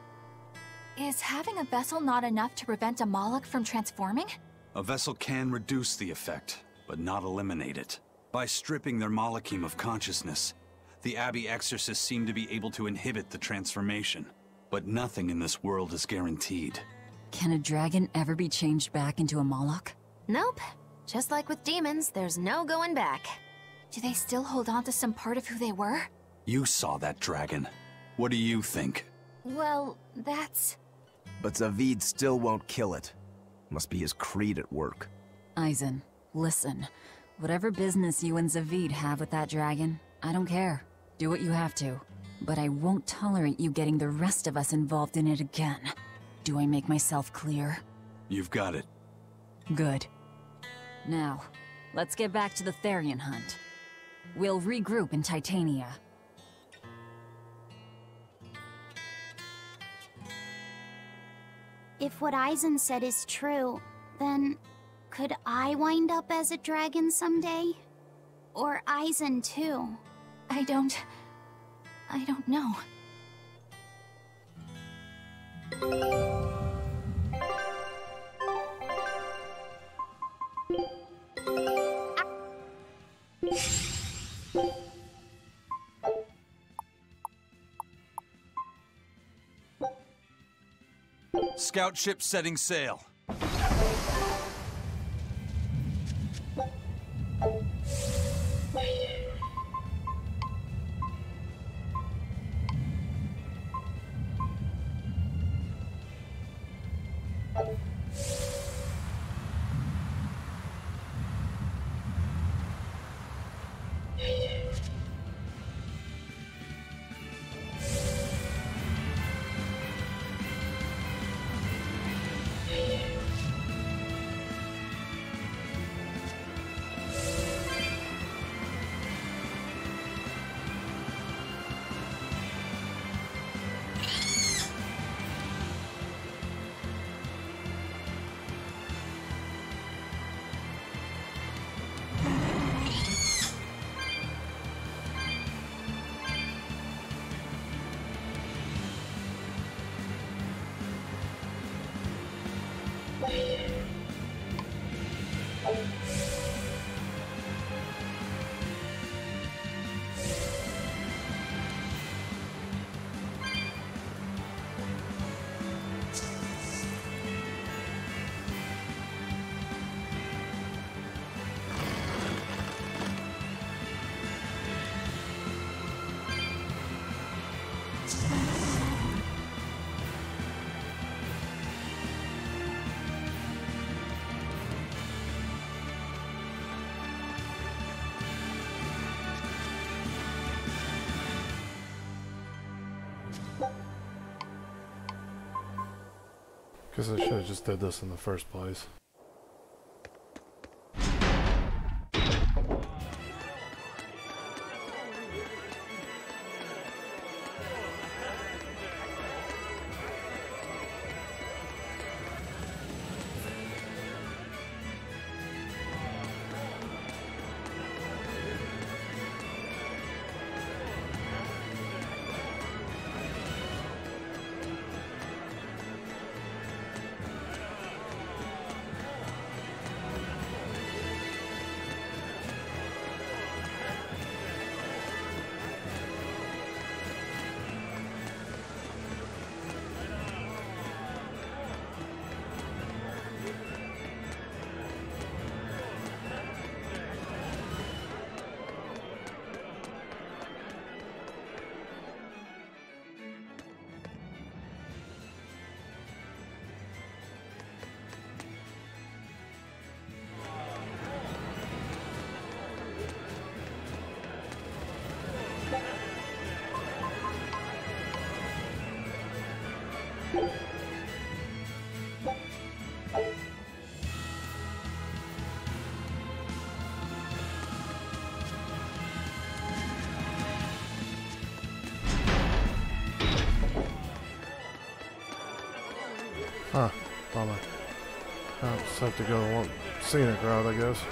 Is having a vessel not enough to prevent a Malak from transforming? A vessel can reduce the effect, but not eliminate it. By stripping their Malachim of consciousness, the Abbey exorcists seem to be able to inhibit the transformation. But nothing in this world is guaranteed. Can a dragon ever be changed back into a Malak? Nope. Just like with demons, there's no going back. Do they still hold on to some part of who they were? You saw that dragon. What do you think? Well, that's... But Zavid still won't kill it. Must be his creed at work. Eisen, listen. Whatever business you and Zavid have with that dragon, I don't care. Do what you have to. But I won't tolerate you getting the rest of us involved in it again. Do I make myself clear? You've got it. Good. Now, let's get back to the Therian hunt. We'll regroup in Titania. If what Eisen said is true, then could I wind up as a dragon someday? Or Eisen too? I don't know. Scout ship setting sail. Guess I should have just did this in the first place. Huh, bummer. I'll just have to go one scenic route, I guess.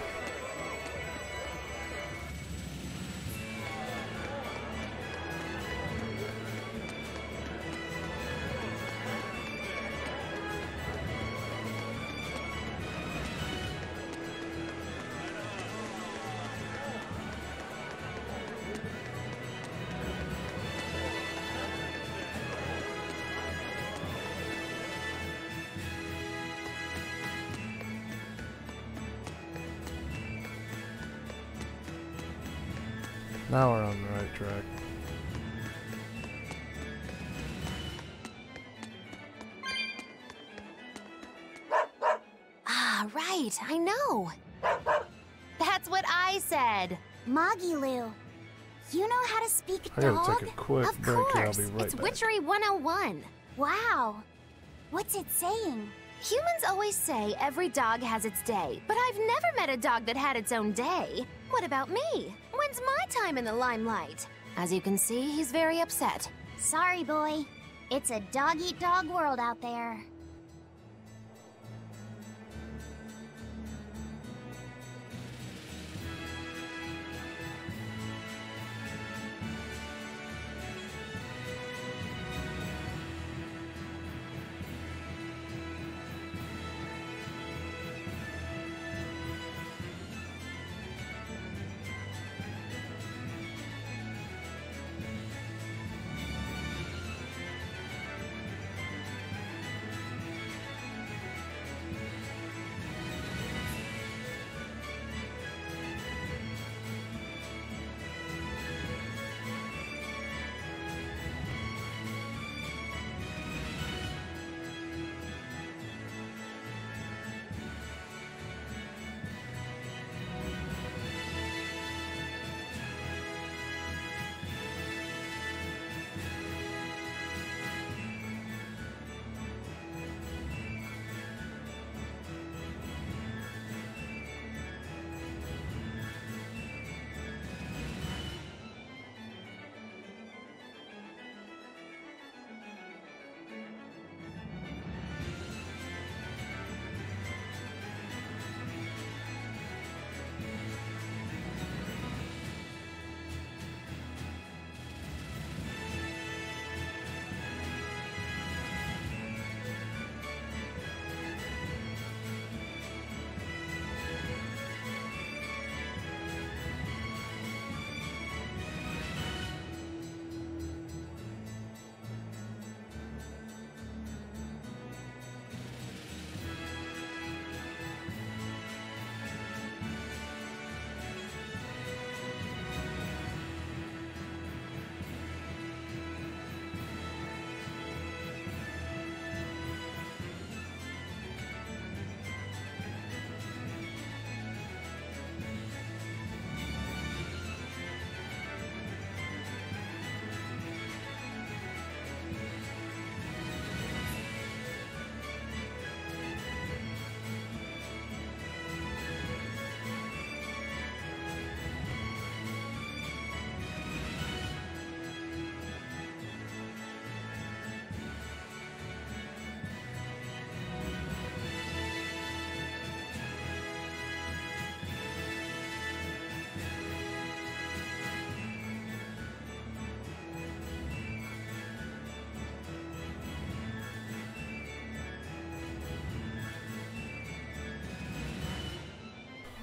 Now we're on the right track. Ah, right, I know. That's what I said. Magilu, you know how to speak I dog? gotta take a quick Of break here, I'll course, be right it's back. Witchery 101. Wow. What's it saying? Humans always say every dog has its day, but I've never met a dog that had its own day. What about me? When's my time in the limelight? As you can see, he's very upset. Sorry, boy. It's a dog-eat-dog world out there.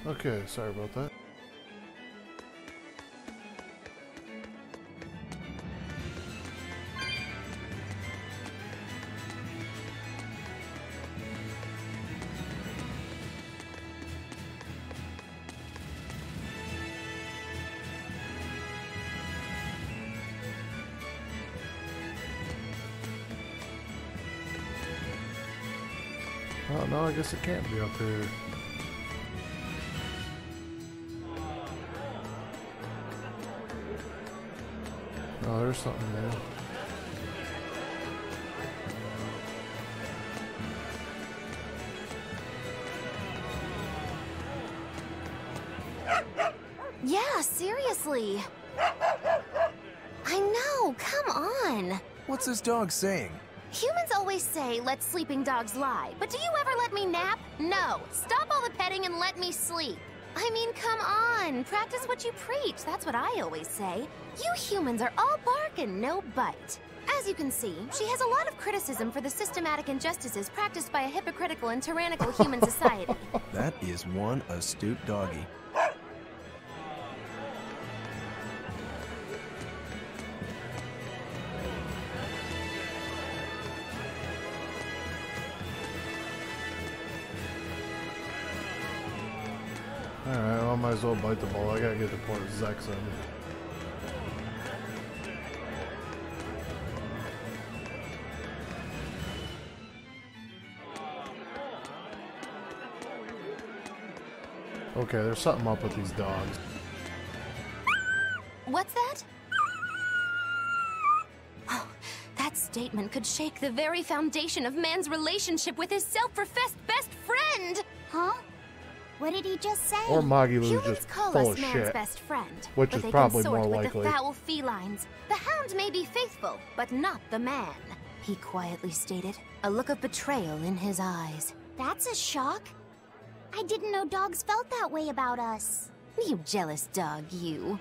Okay, sorry about that. Oh no, I guess it can't be up here. Oh, there's something there. Yeah, seriously. I know, come on. What's this dog saying? Humans always say, let sleeping dogs lie, but do you ever let me nap? No. Stop all the petting and let me sleep. I mean, come on. Practice what you preach. That's what I always say. You humans are all bark and no bite. As you can see, she has a lot of criticism for the systematic injustices practiced by a hypocritical and tyrannical human society. That is one astute doggy. Alright, well, I might as well bite the ball. I gotta get the poor Zex in. Okay, there's something up with these dogs. What's that? Oh, that statement could shake the very foundation of man's relationship with his self-professed best friend! Huh? What did he just say? Or Magilou's Humans just call full us of man's shit. best friend, Which but is they probably consort more with likely. the foul felines. The hound may be faithful, but not the man, he quietly stated, a look of betrayal in his eyes. That's a shock. I didn't know dogs felt that way about us. You jealous dog, you.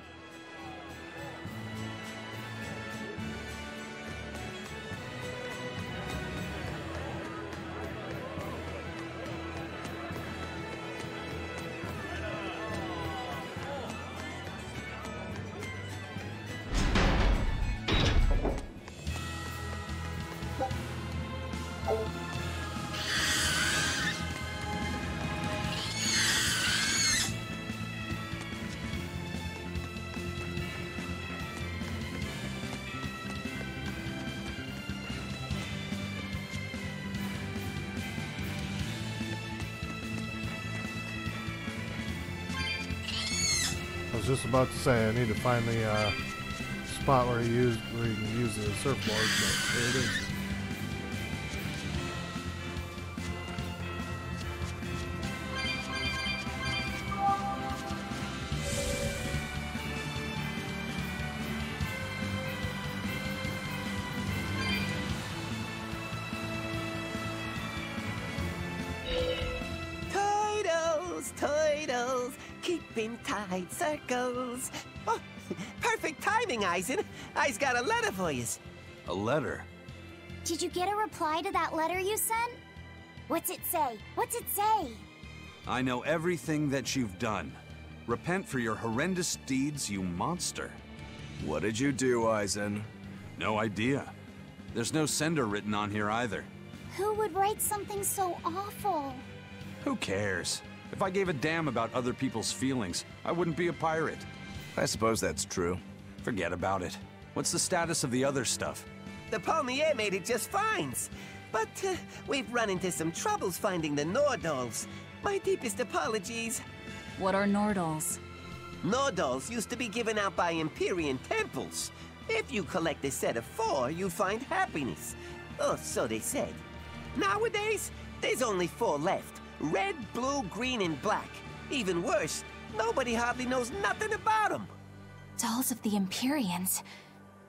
I was just about to say I need to find the spot where you can use the surfboard, but there it is. Turtles, keep in tight circles. Oh, perfect timing, Eisen. I's got a letter for yous. A letter? Did you get a reply to that letter you sent? What's it say? What's it say? I know everything that you've done. Repent for your horrendous deeds, you monster. What did you do, Eisen? No idea. There's no sender written on here either. Who would write something so awful? Who cares? If I gave a damn about other people's feelings, I wouldn't be a pirate. I suppose that's true. Forget about it. What's the status of the other stuff? The Palmier made it just fine. But we've run into some troubles finding the Nordals. My deepest apologies. What are Nordals? Nordals used to be given out by Empyrean temples. If you collect a set of 4, you find happiness. Oh, so they said. Nowadays, there's only 4 left. Red, blue, green, and black. Even worse, nobody hardly knows nothing about them. Dolls of the Empyreans.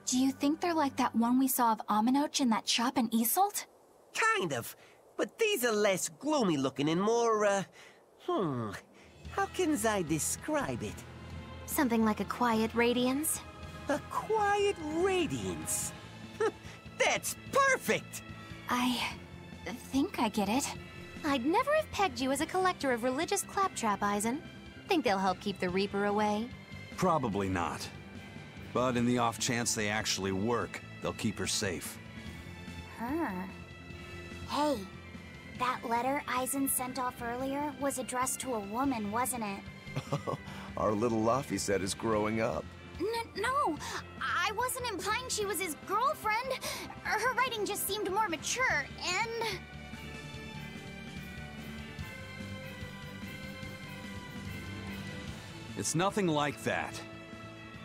Do you think they're like that one we saw of Aminoch in that shop in Isolt? Kind of. But these are less gloomy looking and more, how can I describe it? Something like a quiet radiance? A quiet radiance. That's perfect! I think I get it. I'd never have pegged you as a collector of religious claptrap, Eisen. Think they'll help keep the Reaper away? Probably not. But in the off chance they actually work, they'll keep her safe. Her? Hey, that letter Eisen sent off earlier was addressed to a woman, wasn't it? Our little Laphicet is growing up. No, I wasn't implying she was his girlfriend. Her writing just seemed more mature, and... It's nothing like that.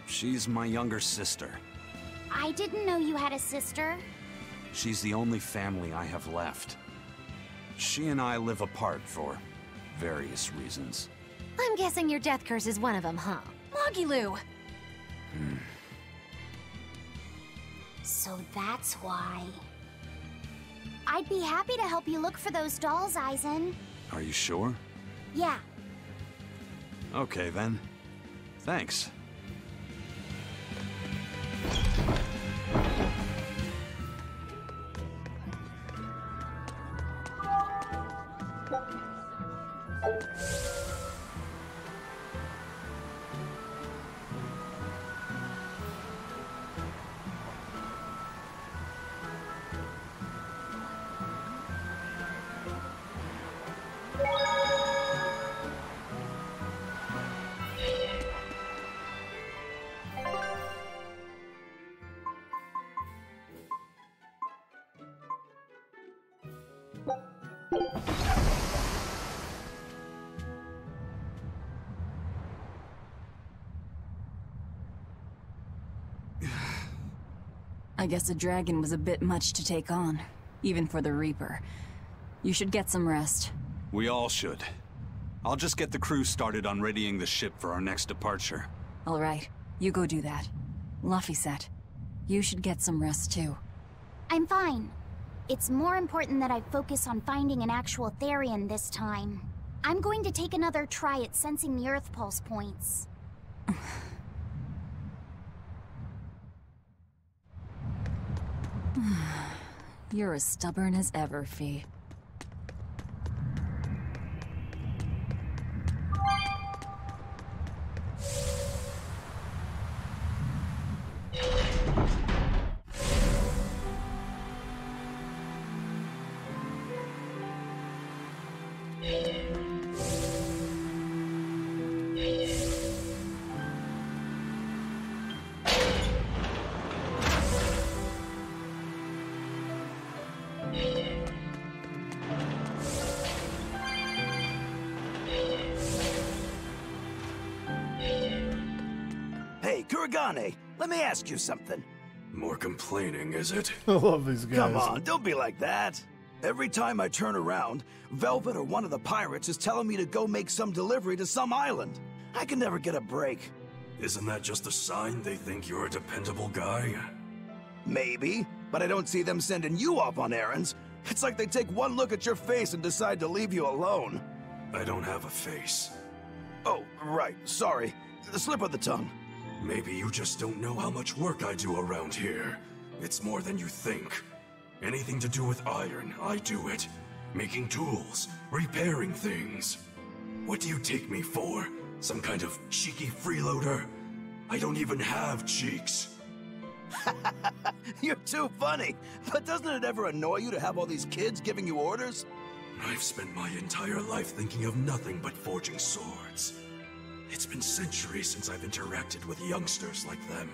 She's my younger sister. I didn't know you had a sister. She's the only family I have left. She and I live apart for various reasons. I'm guessing your death curse is one of them, huh? Mogulu! So that's why. I'd be happy to help you look for those dolls, Eisen. Are you sure? Yeah. Okay, then. Thanks. I guess a dragon was a bit much to take on, even for the Reaper. You should get some rest. We all should. I'll just get the crew started on readying the ship for our next departure. All right, you go do that. Laphicet, you should get some rest too. I'm fine. It's more important that I focus on finding an actual Therian this time. I'm going to take another try at sensing the Earth Pulse points. You're as stubborn as ever, Fee. Hey, Kuragane, let me ask you something. More complaining, is it? I love these guys. Come on, don't be like that. Every time I turn around, Velvet or one of the pirates is telling me to go make some delivery to some island. I can never get a break. Isn't that just a sign they think you're a dependable guy? Maybe, but I don't see them sending you off on errands. It's like they take one look at your face and decide to leave you alone. I don't have a face. Oh, right, sorry. The slip of the tongue. Maybe you just don't know how much work I do around here. It's more than you think. Anything to do with iron, I do it. Making tools, repairing things. What do you take me for? Some kind of cheeky freeloader? I don't even have cheeks. You're too funny. But doesn't it ever annoy you to have all these kids giving you orders? I've spent my entire life thinking of nothing but forging swords. It's been centuries since I've interacted with youngsters like them.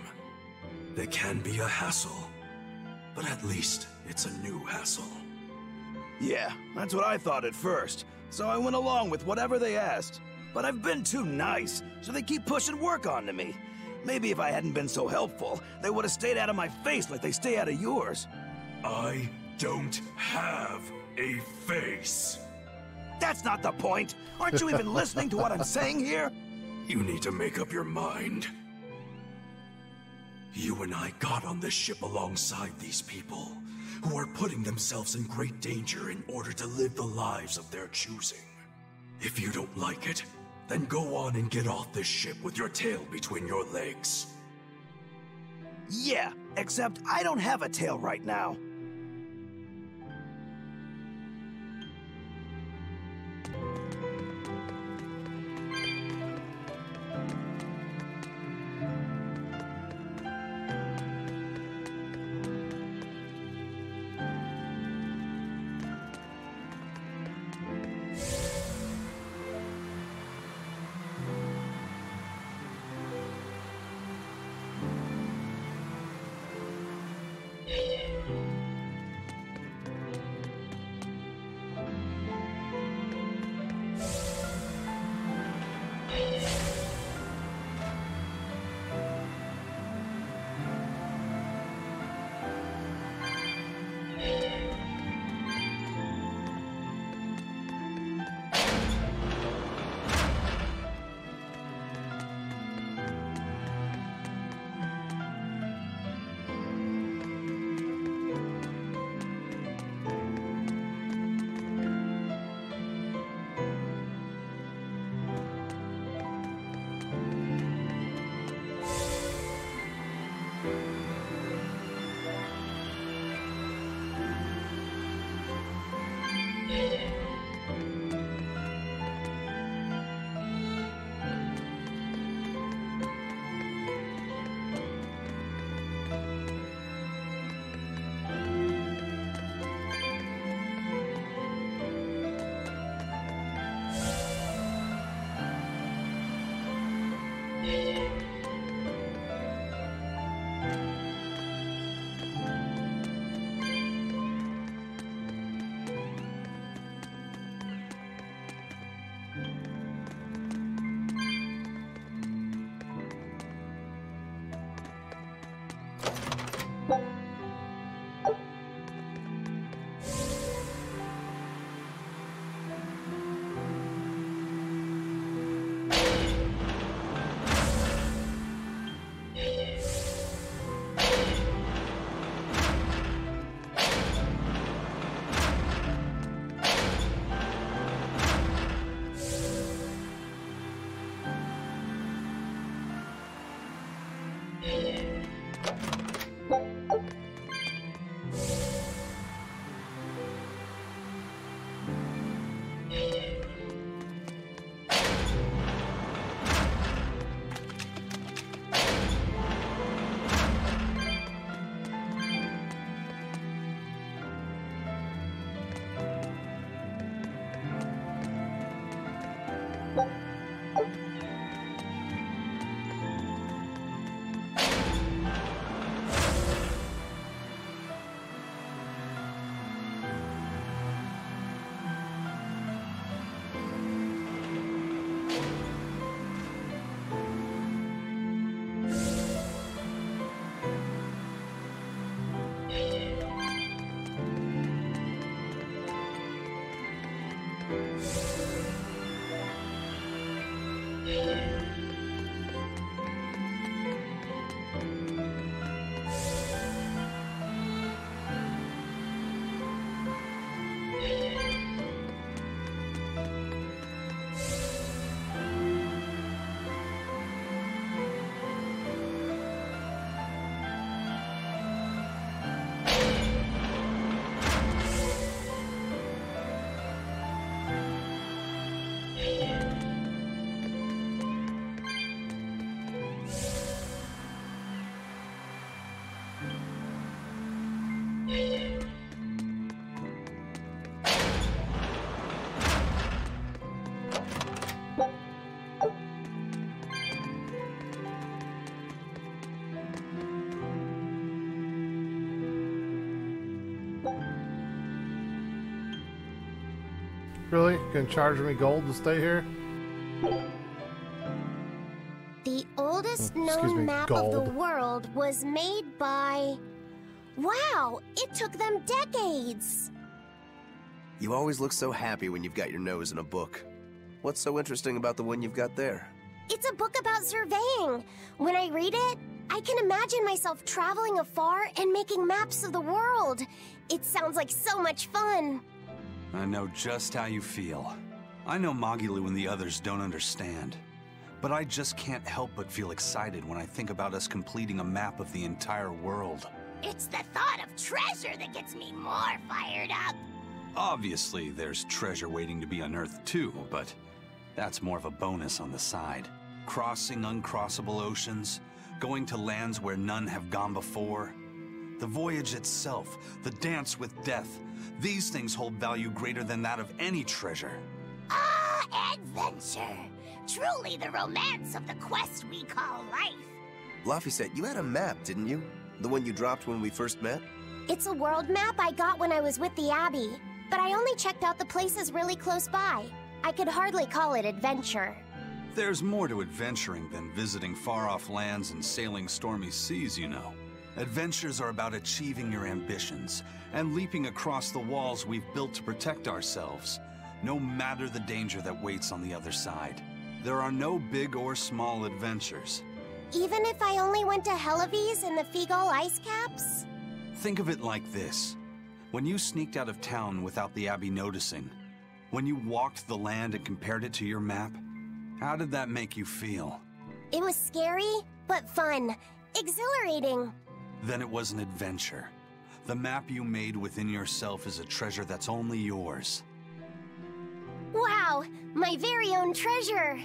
They can be a hassle, but at least it's a new hassle. Yeah, that's what I thought at first, so I went along with whatever they asked. But I've been too nice, so they keep pushing work onto me. Maybe if I hadn't been so helpful, they would have stayed out of my face like they stay out of yours. I don't have a face. That's not the point. Aren't you even listening to what I'm saying here? You need to make up your mind. You and I got on this ship alongside these people, who are putting themselves in great danger in order to live the lives of their choosing. If you don't like it, then go on and get off this ship with your tail between your legs. Yeah, except I don't have a tail right now. Really? Gonna charge me gold to stay here? The oldest Excuse me, known map of the gold. world was made by... Wow, it took them decades! You always look so happy when you've got your nose in a book. What's so interesting about the one you've got there? It's a book about surveying. When I read it, I can imagine myself traveling afar and making maps of the world. It sounds like so much fun. I know just how you feel. I know Magilu and the others don't understand. But I just can't help but feel excited when I think about us completing a map of the entire world. It's the thought of treasure that gets me more fired up. Obviously, there's treasure waiting to be unearthed too, but that's more of a bonus on the side. Crossing uncrossable oceans, going to lands where none have gone before. The voyage itself, the dance with death, these things hold value greater than that of any treasure. Ah, adventure! Truly the romance of the quest we call life. Laphicet, you had a map, didn't you? The one you dropped when we first met? It's a world map I got when I was with the Abbey, but I only checked out the places really close by. I could hardly call it adventure. There's more to adventuring than visiting far-off lands and sailing stormy seas, you know. Adventures are about achieving your ambitions and leaping across the walls we've built to protect ourselves, no matter the danger that waits on the other side. There are no big or small adventures. Even if I only went to Helavis and the Figol ice caps? Think of it like this. When you sneaked out of town without the Abbey noticing, when you walked the land and compared it to your map, how did that make you feel? It was scary, but fun. Exhilarating. Then it was an adventure. The map you made within yourself is a treasure that's only yours. Wow, my very own treasure.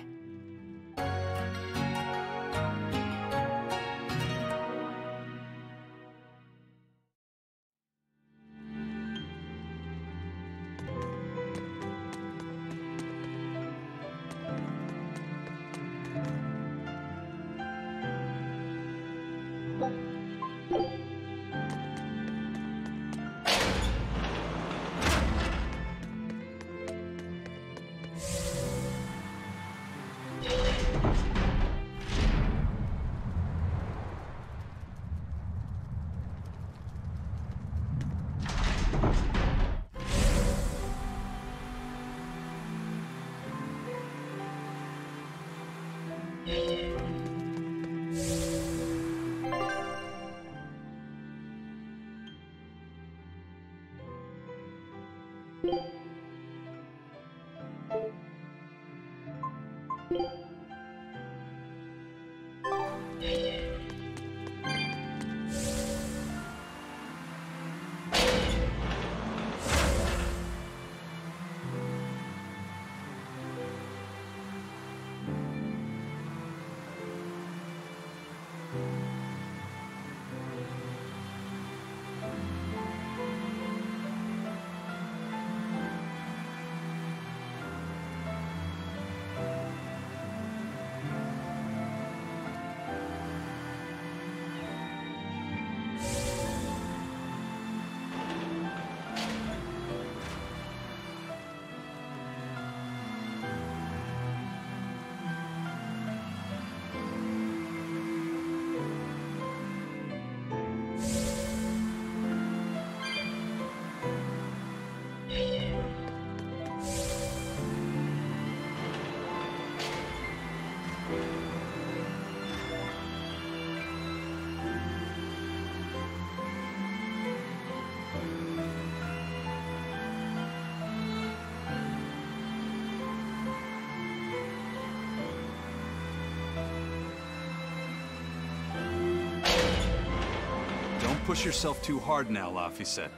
Push yourself too hard now, Laphicet.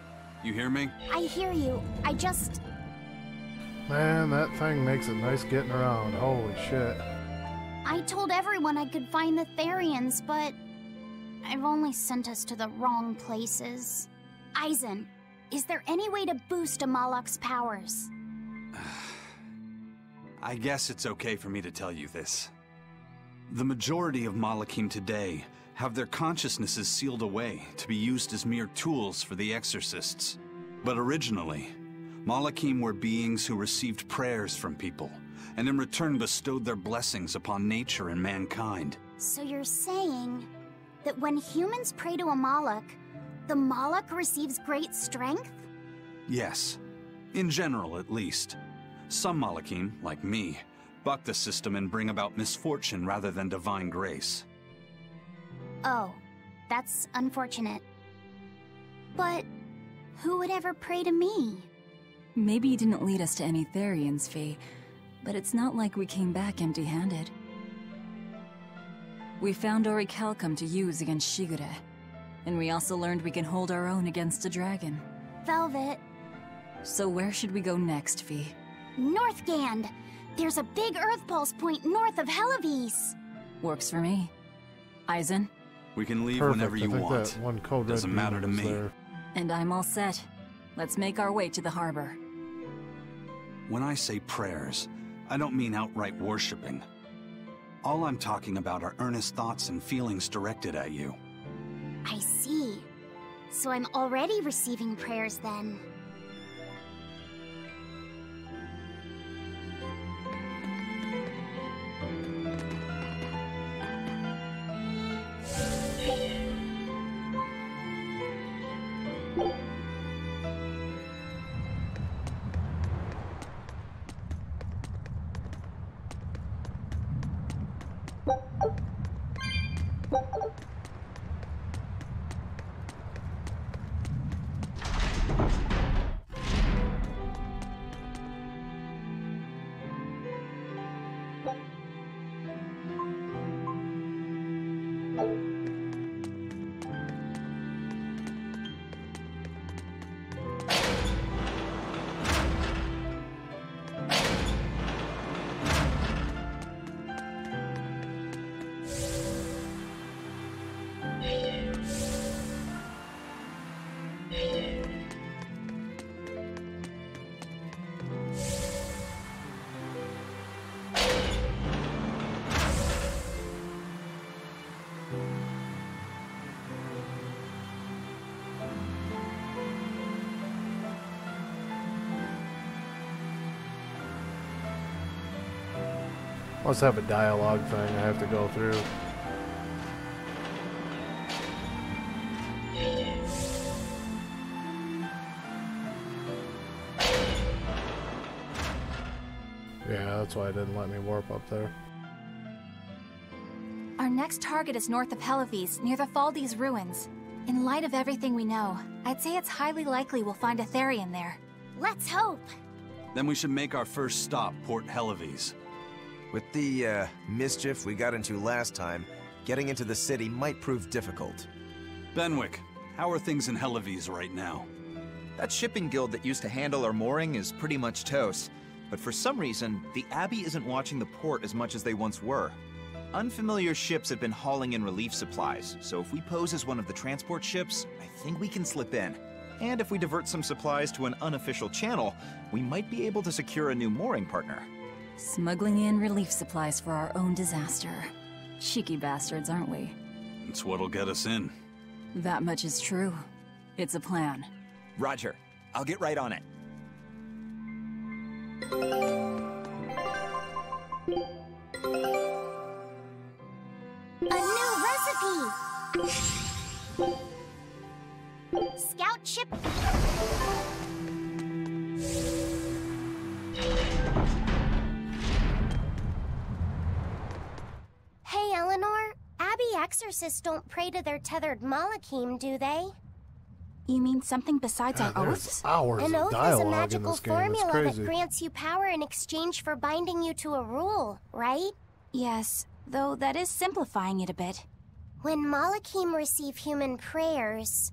You hear me? I hear you. I just... Man, that thing makes it nice getting around. Holy shit. I told everyone I could find the Therians, but... I've only sent us to the wrong places. Aizen, is there any way to boost Amalok's powers? I guess it's okay for me to tell you this. The majority of Malakim today have their consciousnesses sealed away to be used as mere tools for the exorcists. But originally, Malakim were beings who received prayers from people, and in return bestowed their blessings upon nature and mankind. So you're saying that when humans pray to Amalok, the Malak receives great strength? Yes. In general, at least. Some Malakim, like me, buck the system and bring about misfortune rather than divine grace. Oh, that's unfortunate. But who would ever pray to me? Maybe you didn't lead us to any Therians, Fee, but it's not like we came back empty-handed. We found Orichalcum to use against Shigure, and we also learned we can hold our own against a dragon. Velvet. So where should we go next, Fee? Northgand! There's a big Earth Pulse point north of Helavis. Works for me. Aizen? We can leave Perfect. whenever you want. That one code doesn't matter to me. There. And I'm all set. Let's make our way to the harbor. When I say prayers, I don't mean outright worshipping. All I'm talking about are earnest thoughts and feelings directed at you. I see. So I'm already receiving prayers then. Must have a dialogue thing I have to go through. Yeah, that's why it didn't let me warp up there. Our next target is north of Helavis, near the Faldi's ruins. In light of everything we know, I'd say it's highly likely we'll find a Therian there. Let's hope. Then we should make our first stop, Port Helives. With the, mischief we got into last time, getting into the city might prove difficult. Benwick, how are things in Helives right now? That shipping guild that used to handle our mooring is pretty much toast. But for some reason, the Abbey isn't watching the port as much as they once were. Unfamiliar ships have been hauling in relief supplies, so if we pose as one of the transport ships, I think we can slip in. And if we divert some supplies to an unofficial channel, we might be able to secure a new mooring partner. Smuggling in relief supplies for our own disaster. Cheeky bastards, aren't we? It's what'll get us in. That much is true. It's a plan. Roger. I'll get right on it. A new recipe! Scout ship... Hey, Eleanor. Abbey exorcists don't pray to their tethered Malachim, do they? You mean something besides God, our there's oaths? hours An of oath is a dialogue in magical this game. It's formula that crazy. grants you power in exchange for binding you to a rule, right? Yes, though that is simplifying it a bit. When Malachim receive human prayers,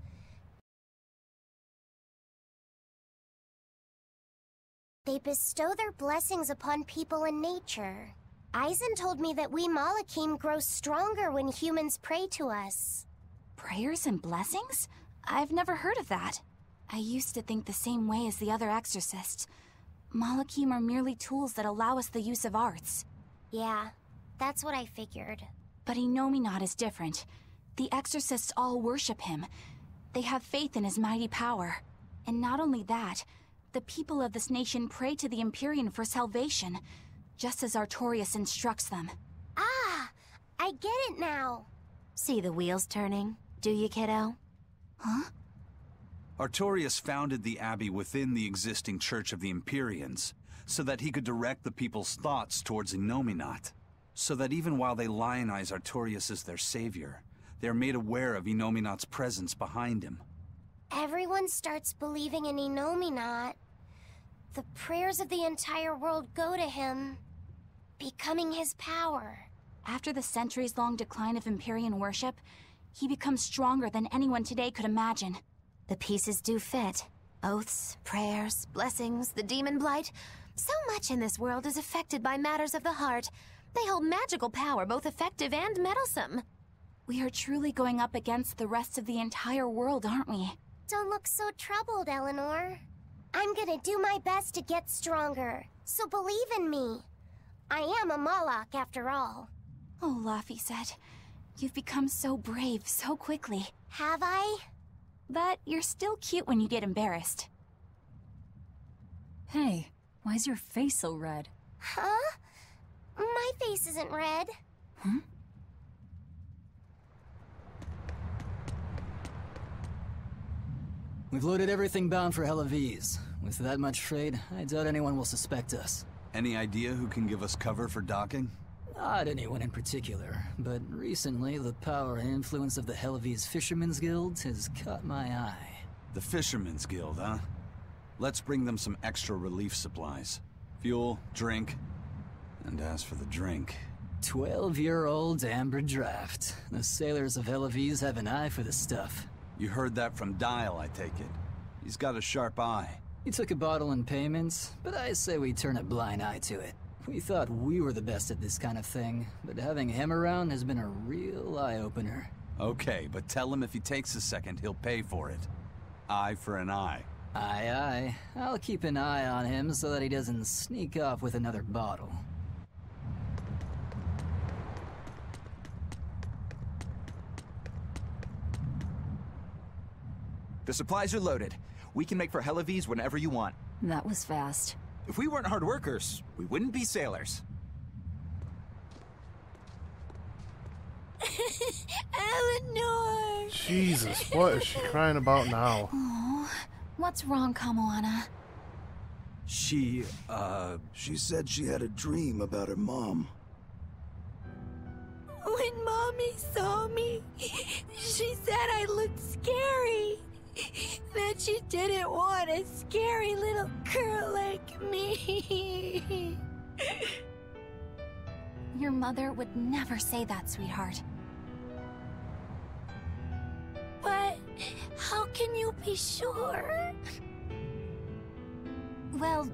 they bestow their blessings upon people and nature. Eisen told me that we Malachim grow stronger when humans pray to us. Prayers and blessings? I've never heard of that. I used to think the same way as the other exorcists. Malachim are merely tools that allow us the use of arts. Yeah, that's what I figured. But Inominat is different. The exorcists all worship him. They have faith in his mighty power. And not only that, the people of this nation pray to the Empyrean for salvation, just as Artorias instructs them. Ah, I get it now. See the wheels turning, do you, kiddo? Huh? Artorias founded the Abbey within the existing Church of the Empyreans, so that he could direct the people's thoughts towards Inominat. So that even while they lionize Artorias as their savior, they are made aware of Inominat's presence behind him. Everyone starts believing in Inominat. The prayers of the entire world go to him, becoming his power. After the centuries-long decline of Empyrean worship, he becomes stronger than anyone today could imagine. The pieces do fit. Oaths, prayers, blessings, the demon blight. So much in this world is affected by matters of the heart. They hold magical power, both effective and meddlesome. We are truly going up against the rest of the entire world, aren't we? Don't look so troubled, Eleanor. I'm gonna do my best to get stronger, so believe in me. I am a Malak, after all. Oh, Laphicet, you've become so brave so quickly. Have I? But you're still cute when you get embarrassed. Hey, why's your face so red? Huh? My face isn't red. Hmm? We've loaded everything bound for Helives. With that much trade, I doubt anyone will suspect us. Any idea who can give us cover for docking? Not anyone in particular, but recently the power and influence of the Helives Fishermen's Guild has caught my eye. The Fishermen's Guild, huh? Let's bring them some extra relief supplies. Fuel, drink, and as for the drink... 12-year-old amber draft. The sailors of Helives have an eye for the stuff. You heard that from Dial, I take it. He's got a sharp eye. He took a bottle in payments, but I say we turn a blind eye to it. We thought we were the best at this kind of thing, but having him around has been a real eye-opener. Okay, but tell him if he takes a second, he'll pay for it. Eye for an eye. Aye, aye. I'll keep an eye on him so that he doesn't sneak off with another bottle. The supplies are loaded. We can make for Helives whenever you want. That was fast. If we weren't hard workers, we wouldn't be sailors. Eleanor! Jesus, what is she crying about now? Oh, what's wrong, Kamoana? She said she had a dream about her mom. When Mommy saw me, she said I looked scary. that she didn't want a scary little girl like me. Your mother would never say that, sweetheart. But how can you be sure? Well,